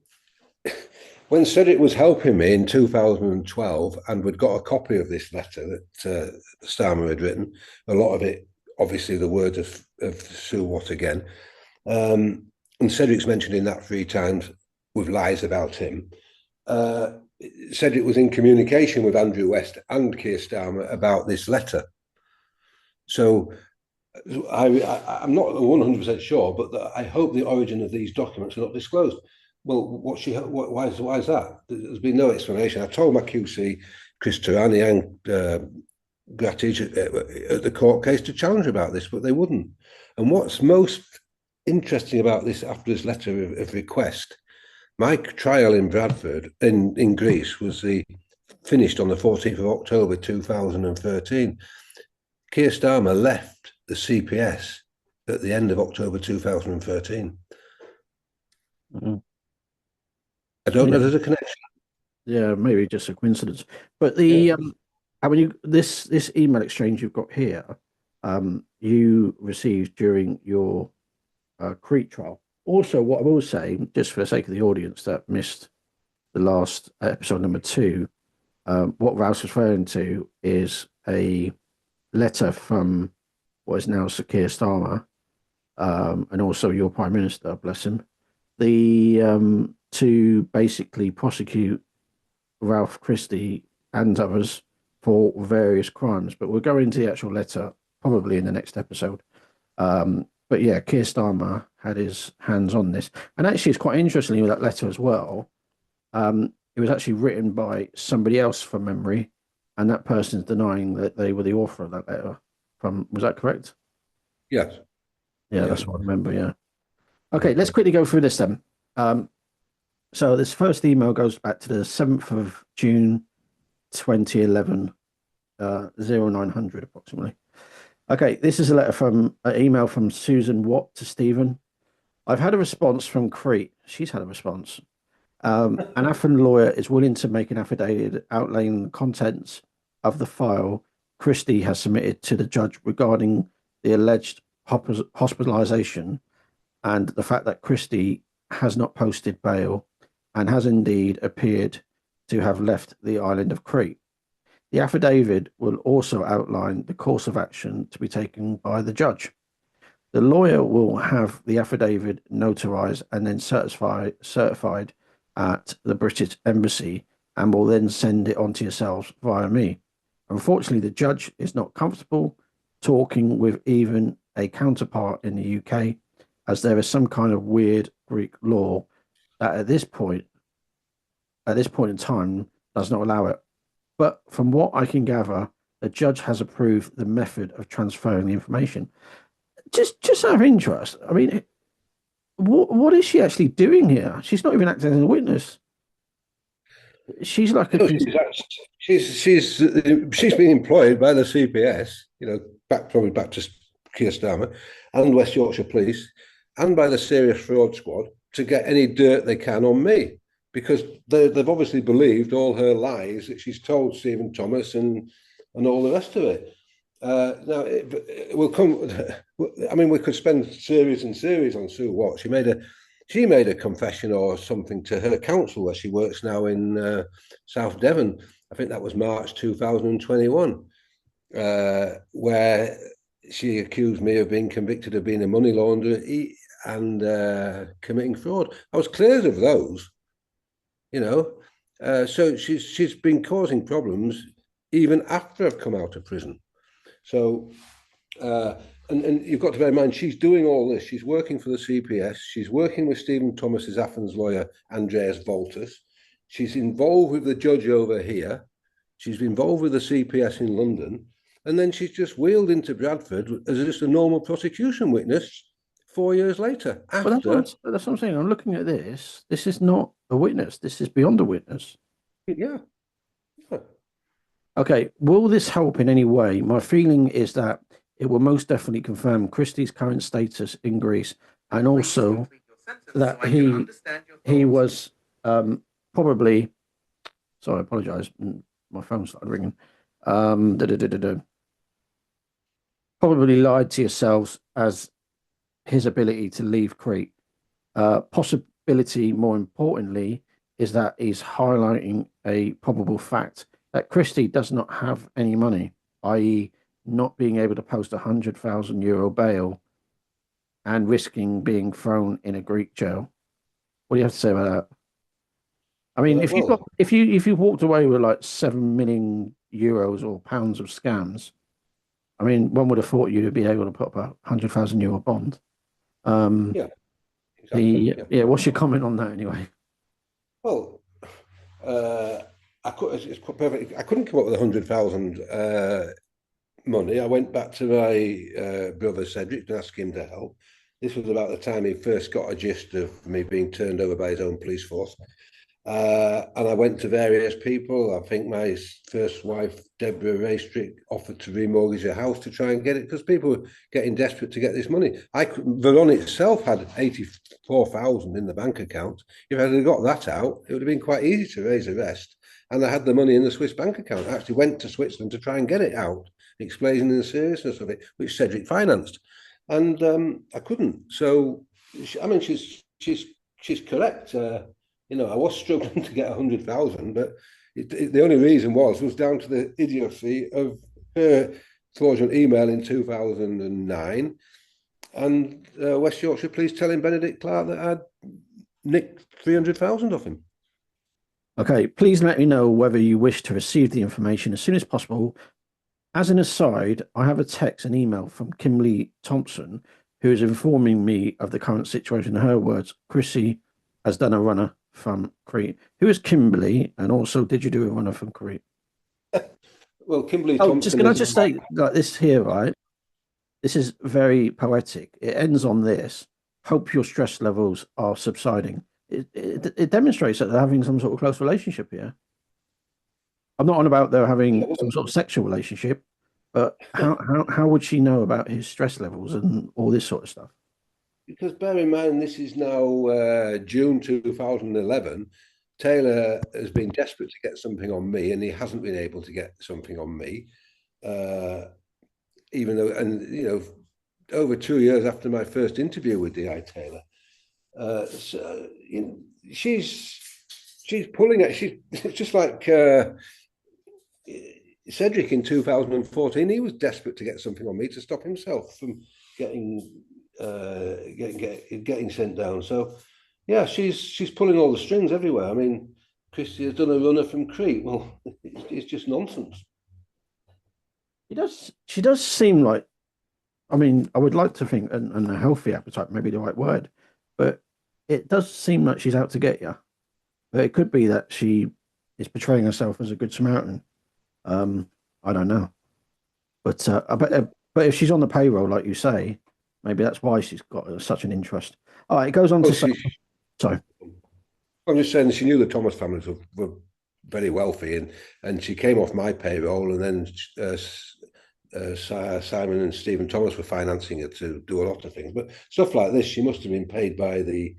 when Cedric was helping me in 2012, and we'd got a copy of this letter that Starmer had written, a lot of it, obviously, the words of Sue Watt again. And Cedric's mentioned in that 3 times with lies about him. Cedric was in communication with Andrew West and Kier Starmer about this letter. So I'm not 100% sure, but I hope the origin of these documents are not disclosed. Well, why is that? There's been no explanation. I told my QC, Chris Tarani and Grattage at the court case to challenge about this, but they wouldn't. And what's most interesting about this, after this letter of request, my trial in Bradford, in Greece, was finished on the 14th of October 2013. Kier Starmer left the CPS at the end of October 2013. Mm-hmm. I don't know if there's a connection. Yeah, maybe just a coincidence. But this email exchange you've got here, you received during your Crete trial. Also, what I will say, just for the sake of the audience that missed the last episode number 2, what Ralph's referring to is a letter from what is now Sir Keir Starmer, and also your Prime Minister, bless him, to basically prosecute Ralph Christie and others for various crimes. But we'll go into the actual letter probably in the next episode. But yeah, Keir Starmer had his hands on this. And actually, it's quite interesting with that letter as well. It was actually written by somebody else from memory, and that person's denying that they were the author of that letter. Was that correct? Yes. Yeah, that's what I remember, yeah. Okay, let's quickly go through this then. So this first email goes back to the 7th of June 2011, 0900 approximately. Okay, this is a letter from an email from Susan Watt to Stephen. I've had a response from Crete. She's had a response. An Afan lawyer is willing to make an affidavit outlining the contents of the file Christie has submitted to the judge regarding the alleged hospitalization and the fact that Christie has not posted bail and has indeed appeared to have left the island of Crete. The affidavit will also outline the course of action to be taken by the judge. The lawyer will have the affidavit notarized and then certified at the British Embassy and will then send it on to yourselves via me. Unfortunately, the judge is not comfortable talking with even a counterpart in the UK, as there is some kind of weird Greek law that at this point in time does not allow it. But from what I can gather, the judge has approved the method of transferring the information. Just out of interest, I mean, what is she actually doing here? She's not even acting as a witness. She's like she's been employed by the CPS, probably back to Keir Starmer and West Yorkshire Police, and by the Serious Fraud Squad to get any dirt they can on me, because they've obviously believed all her lies that she's told Stephen Thomas and all the rest of it. Now it will come. I mean, we could spend series and series on Sue Watt. She made a confession or something to her council where she works now in South Devon. I think that was March 2021, where she accused me of being convicted of being a money launderer and committing fraud. I was cleared of those, so she's been causing problems even after I've come out of prison. So, and you've got to bear in mind, she's doing all this. She's working for the CPS. She's working with Stephen Thomas's Athens lawyer, Andreas Voltus. She's involved with the judge over here. She's involved with the CPS in London. And then she's just wheeled into Bradford as just a normal prosecution witness 4 years later. That's what I'm saying. I'm looking at this. This is not a witness. This is beyond a witness. Yeah. Okay, will this help in any way? My feeling is that it will most definitely confirm Christie's current status in Greece, and also that he was probably. Sorry, I apologise. My phone started ringing. Probably lied to yourselves as his ability to leave Crete. Possibility, more importantly, is that he's highlighting a probable fact that Christie does not have any money, i.e., not being able to post €100,000 bail and risking being thrown in a Greek jail. What do you have to say about that? I mean, if Well, if you walked away with like €7 million or pounds of scams, I mean, one would have thought you'd be able to put up a €100,000 bond. yeah, exactly. Yeah. Yeah. What's your comment on that anyway? Well, it's quite perfect. I couldn't come up with 100,000 money. I went back to my brother Cedric to ask him to help. This was about the time he first got a gist of me being turned over by his own police force. And I went to various people. I think my first wife, Deborah Raystrick, offered to remortgage a house to try and get it because people were getting desperate to get this money. Veron itself had 84,000 in the bank account. If I had got that out, it would have been quite easy to raise the rest. And I had the money in the Swiss bank account. I actually went to Switzerland to try and get it out, explaining the seriousness of it, which Cedric financed. And I couldn't. So, I mean, she's correct. I was struggling to get 100,000, but the only reason was down to the idiocy of her fraudulent email in 2009 and West Yorkshire Police telling Benedict Clark that I'd nicked 300,000 off him. Okay, please let me know whether you wish to receive the information as soon as possible. As an aside, I have a text and email from Kimberly Thompson, who is informing me of the current situation. In her words, Chrissy has done a runner from Crete. Who is Kimberly? And also, did you do a runner from Crete? Well, Kimberly Thompson. Can I just say like this here, right? This is very poetic. It ends on this. Hope your stress levels are subsiding. It demonstrates that they're having some sort of close relationship here. I'm not on about they're having some sort of sexual relationship, but how would she know about his stress levels and all this sort of stuff? Because bear in mind, this is now June 2011. Taylor has been desperate to get something on me, and he hasn't been able to get something on me. Even though, and over 2 years after my first interview with D.I. Taylor, she's pulling it. She's just like Cedric in 2014. He was desperate to get something on me to stop himself from getting sent down. So yeah, she's pulling all the strings everywhere. I mean, Christie has done a runner from Crete. Well, it's just nonsense. She does seem like, I mean, I would like to think, and a healthy appetite may be the right word, but it does seem like she's out to get you. But it could be that she is portraying herself as a good Samaritan. I don't know, but if she's on the payroll, like you say, maybe that's why she's got such an interest. All right, it goes on to say. Sorry, I'm just saying she knew the Thomas families were very wealthy, and she came off my payroll, and then Simon and Stephen Thomas were financing her to do a lot of things. But stuff like this, she must have been paid by the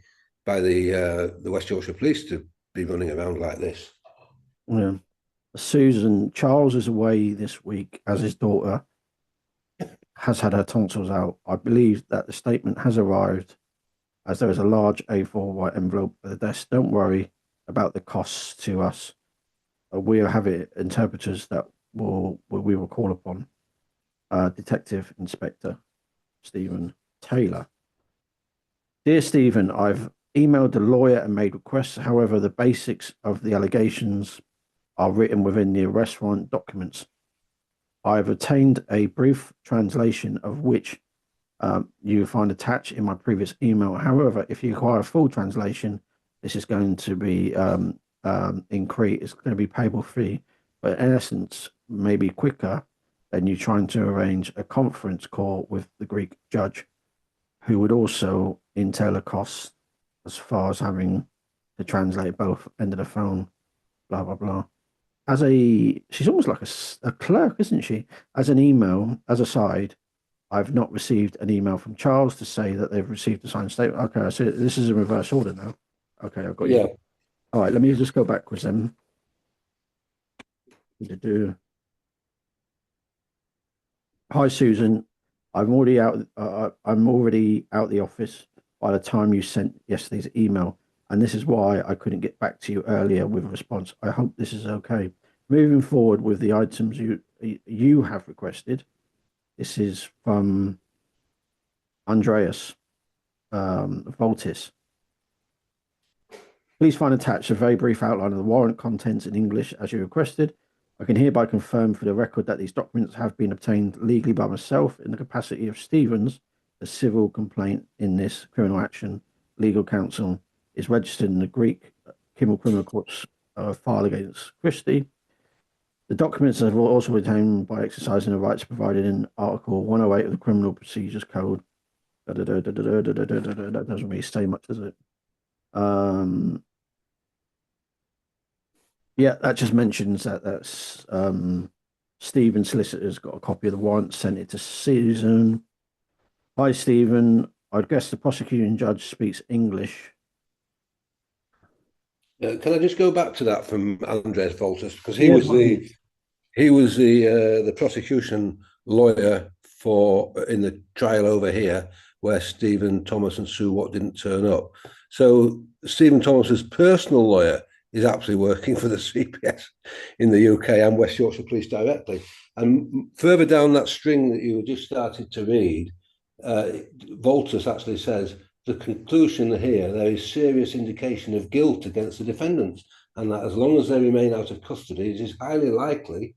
West Yorkshire Police to be running around like this. Yeah. Susan, Charles is away this week as his daughter has had her tonsils out. I believe that the statement has arrived as there is a large A4 white envelope at the desk. Don't worry about the costs to us. We'll have interpreters that we will call upon. Detective Inspector Stephen Talylor. Dear Stephen, I've emailed the lawyer and made requests. However, the basics of the allegations are written within the arrest warrant documents. I have obtained a brief translation of which you find attached in my previous email. However, if you require a full translation, this is going to be in Crete. It's going to be payable fee, but in essence, maybe quicker than you trying to arrange a conference call with the Greek judge, who would also entail a cost as far as having to translate both end of the phone, blah, blah, blah. She's almost like a clerk, isn't she? As an email, as a side, I've not received an email from Charles to say that they've received a signed statement. Okay, so this is in reverse order now. Okay, I've got you. All right, let me just go backwards then. Hi, Susan. I'm already out. I'm already out the office by the time you sent yesterday's email. and this is why I couldn't get back to you earlier with a response. I hope this is okay. Moving forward with the items you have requested. This is from Andreas Voltis. Please find attached a very brief outline of the warrant contents in English as you requested. I can hereby confirm for the record that these documents have been obtained legally by myself in the capacity of Stevens, the civil complaint in this criminal action. Legal counsel is registered in the Greek criminal courts file against Christie. The documents are also obtained by exercising the rights provided in Article 108 of the Criminal Procedures Code. That doesn't really say much, does it? Yeah, that just mentions that's Stephen Solicitor's got a copy of the warrant, sent it to Susan. Hi, Stephen. I guess the prosecuting judge speaks English. Can I just go back to that from Andres Voltus, because he was the prosecution lawyer in the trial over here where Stephen Thomas and Sue Watt didn't turn up. So Stephen Thomas's personal lawyer is actually working for the CPS in the UK and West Yorkshire Police directly. And further down that string that you just started to read, Voltus actually says, the conclusion here, there is serious indication of guilt against the defendants, and that as long as they remain out of custody, it is highly likely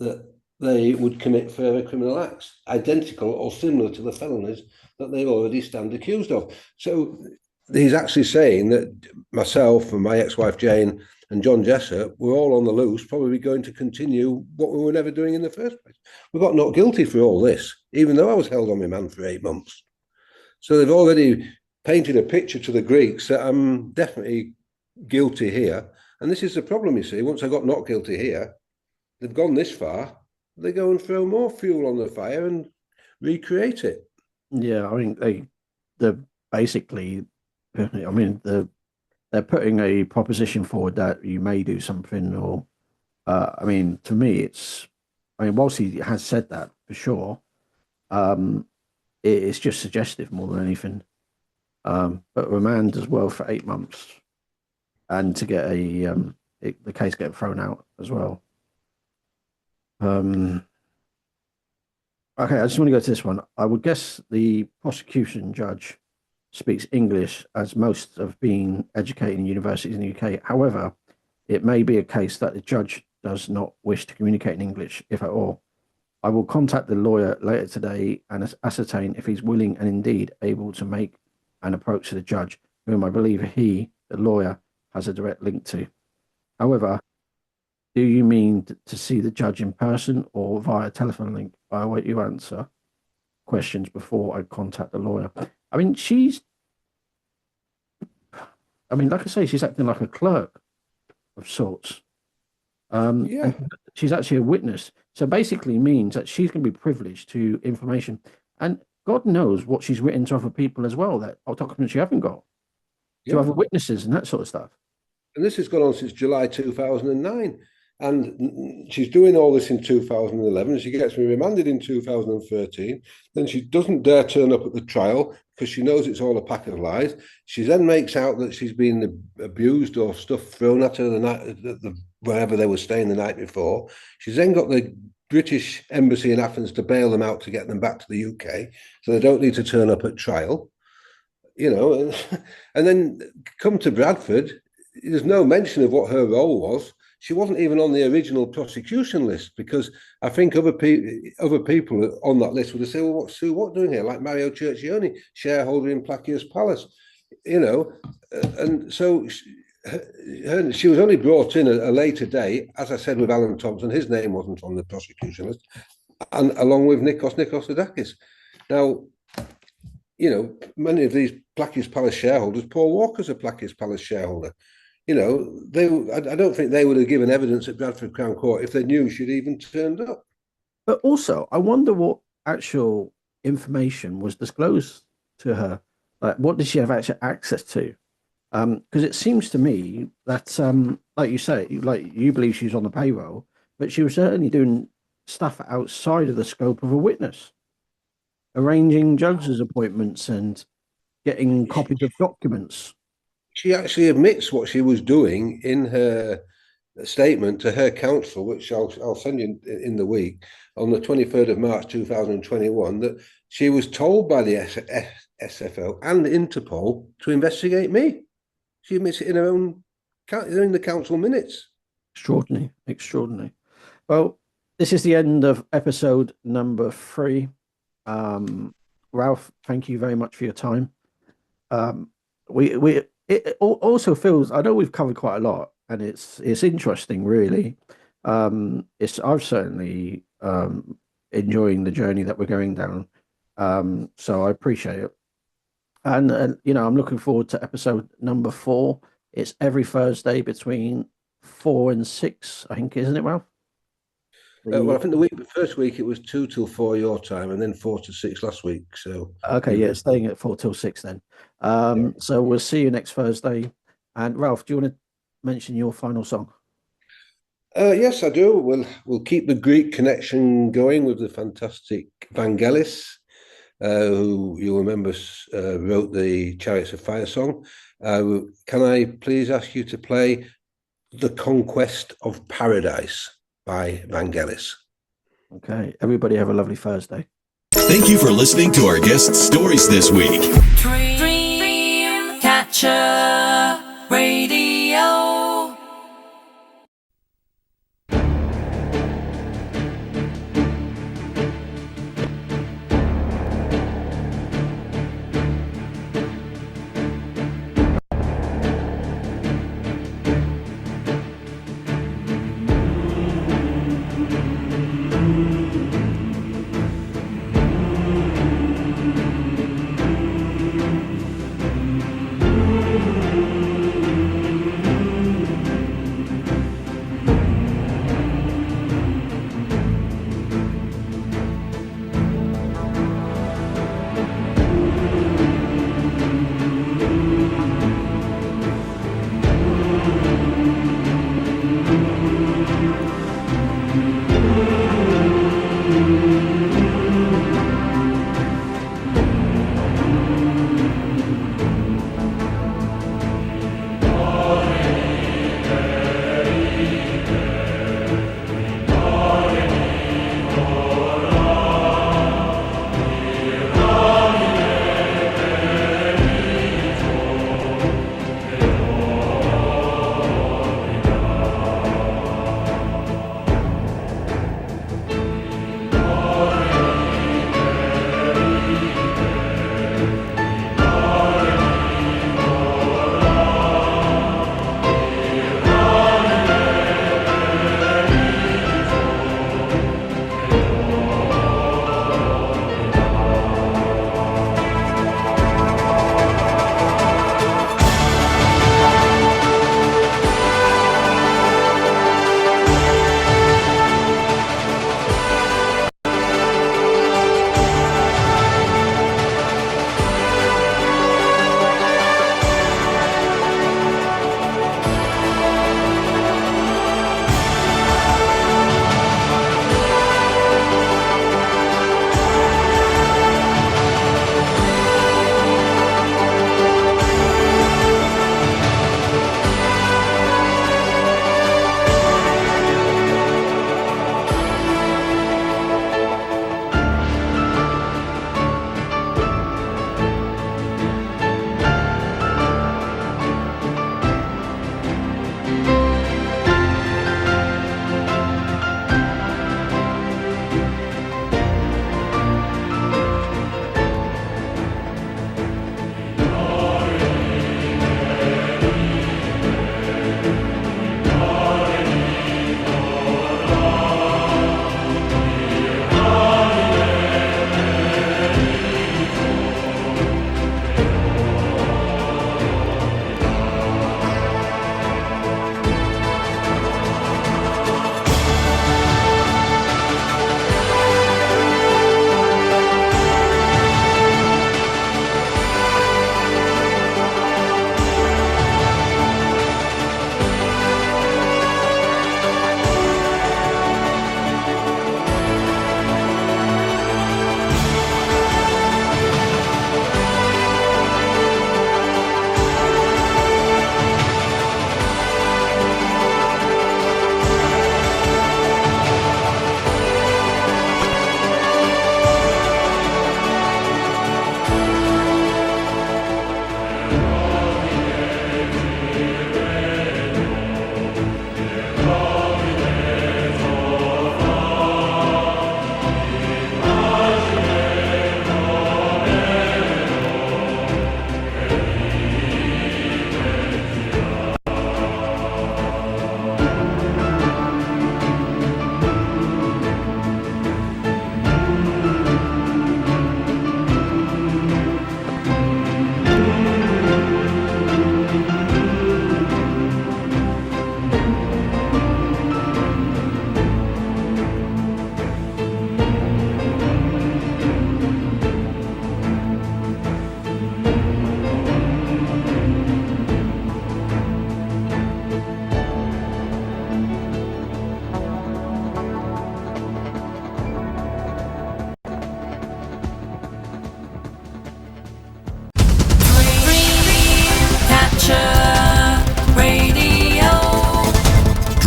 that they would commit further criminal acts, identical or similar to the felonies that they already stand accused of. So he's actually saying that myself and my ex-wife Jane and John Jessup were all on the loose, probably going to continue what we were never doing in the first place. We got not guilty for all this, even though I was held on remand for 8 months. So they've already painted a picture to the Greeks that I'm definitely guilty here. And this is the problem, you see. Once I got not guilty here, they've gone this far, they go and throw more fuel on the fire and recreate it. Yeah, I mean, they're basically, I mean, they're putting a proposition forward that you may do something, or, I mean, to me, whilst he has said that for sure, it's just suggestive more than anything. But remand as well for 8 months, and to get the case getting thrown out as well. Okay, I just want to go to this one. I would guess the prosecution judge speaks English, as most have been educated in universities in the UK. However, it may be a case that the judge does not wish to communicate in English, if at all. I will contact the lawyer later today and ascertain if he's willing and indeed able to make an approach to the judge, whom I believe he, the lawyer, has a direct link to. However, do you mean to see the judge in person or via telephone link? I await you answer questions before I contact the lawyer. I mean, like I say, she's acting like a clerk of sorts. Yeah. She's actually a witness. So basically means that she's going to be privileged to information. And God knows what she's written to other people as well, that documents you haven't got, to other witnesses and that sort of stuff. And this has gone on since July 2009. And she's doing all this in 2011. She gets me remanded in 2013. Then she doesn't dare turn up at the trial because she knows it's all a pack of lies. She then makes out that she's been abused or stuff thrown at her the night, wherever they were staying the night before. She's then got the British embassy in Athens to bail them out to get them back to the UK, so they don't need to turn up at trial. You know, and then come to Bradford, there's no mention of what her role was. She wasn't even on the original prosecution list, because I think other people on that list would have said, well, what's Sue Watt doing here? Like Mario Cercioni, shareholder in Placius Palace, you know. And so she was only brought in a later date, as I said, with Alan Thompson. His name wasn't on the prosecution list, and along with Nikos Adakis. Now, you know, many of these Placius Palace shareholders, Paul Walker's a Placius Palace shareholder. You know, I don't think they would have given evidence at Bradford Crown Court if they knew she'd even turned up. But also, I wonder what actual information was disclosed to her. Like, what did she have actual access to? Because it seems to me that, like you say, like you believe she's on the payroll, but she was certainly doing stuff outside of the scope of a witness, arranging judges' appointments and getting copies of documents. she actually admits what she was doing in her statement to her counsel, which I'll send you in the week, on the 23rd of March 2021, that she was told by the SFO and Interpol to investigate me. She admits it in her own, in the council minutes. Extraordinary. Well, this is the end of episode number 3. Ralph, thank you very much for your time. It also feels, I know we've covered quite a lot, and it's interesting, really. I'm certainly enjoying the journey that we're going down. So I appreciate it. And I'm looking forward to episode number 4. It's every Thursday between 4 and 6, I think, isn't it, Ralph? Well, I think the first week it was 2 till 4 your time, and then 4 to 6 last week. So okay, yeah, staying at 4 till 6 then. So we'll see you next Thursday. And Ralph, do you want to mention your final song? Yes, I do. We'll keep the Greek connection going with the fantastic Vangelis, who you'll remember wrote the Chariots of Fire song. Can I please ask you to play The Conquest of Paradise by Vangelis? Okay, everybody have a lovely Thursday. Thank you for listening to our guest stories this week. Dreamcatcher Radio.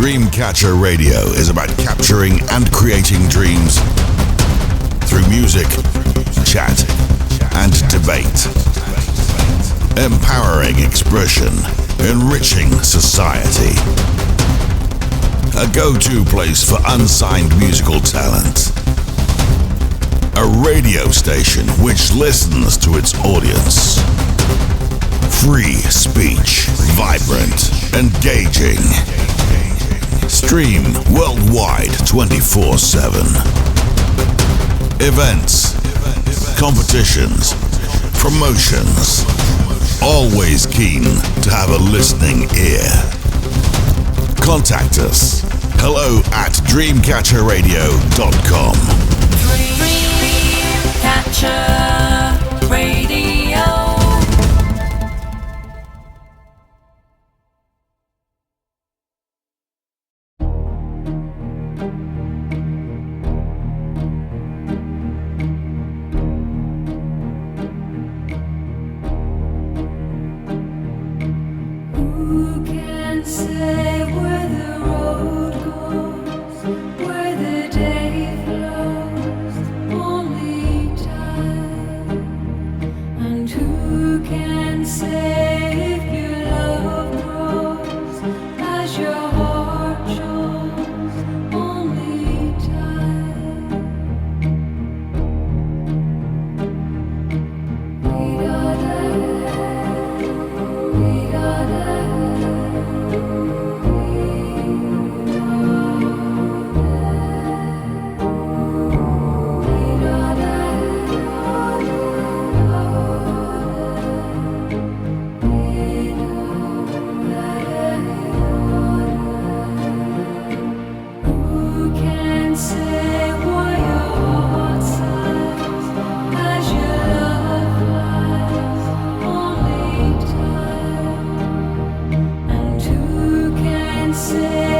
Dreamcatcher Radio is about capturing and creating dreams through music, chat, and debate. Empowering expression, enriching society. A go-to place for unsigned musical talent. A radio station which listens to its audience. Free speech, vibrant, engaging. Stream worldwide 24/7. Events, competitions, promotions. Always keen to have a listening ear. Contact us. hello@dreamcatcherradio.com. Dreamcatcher Radio. Who can say where the road goes, where the day flows? Only time. And who can say if your love grows as your heart shows? Only time. We Who can say why your heart sighs as your love flies? Only time. And who can say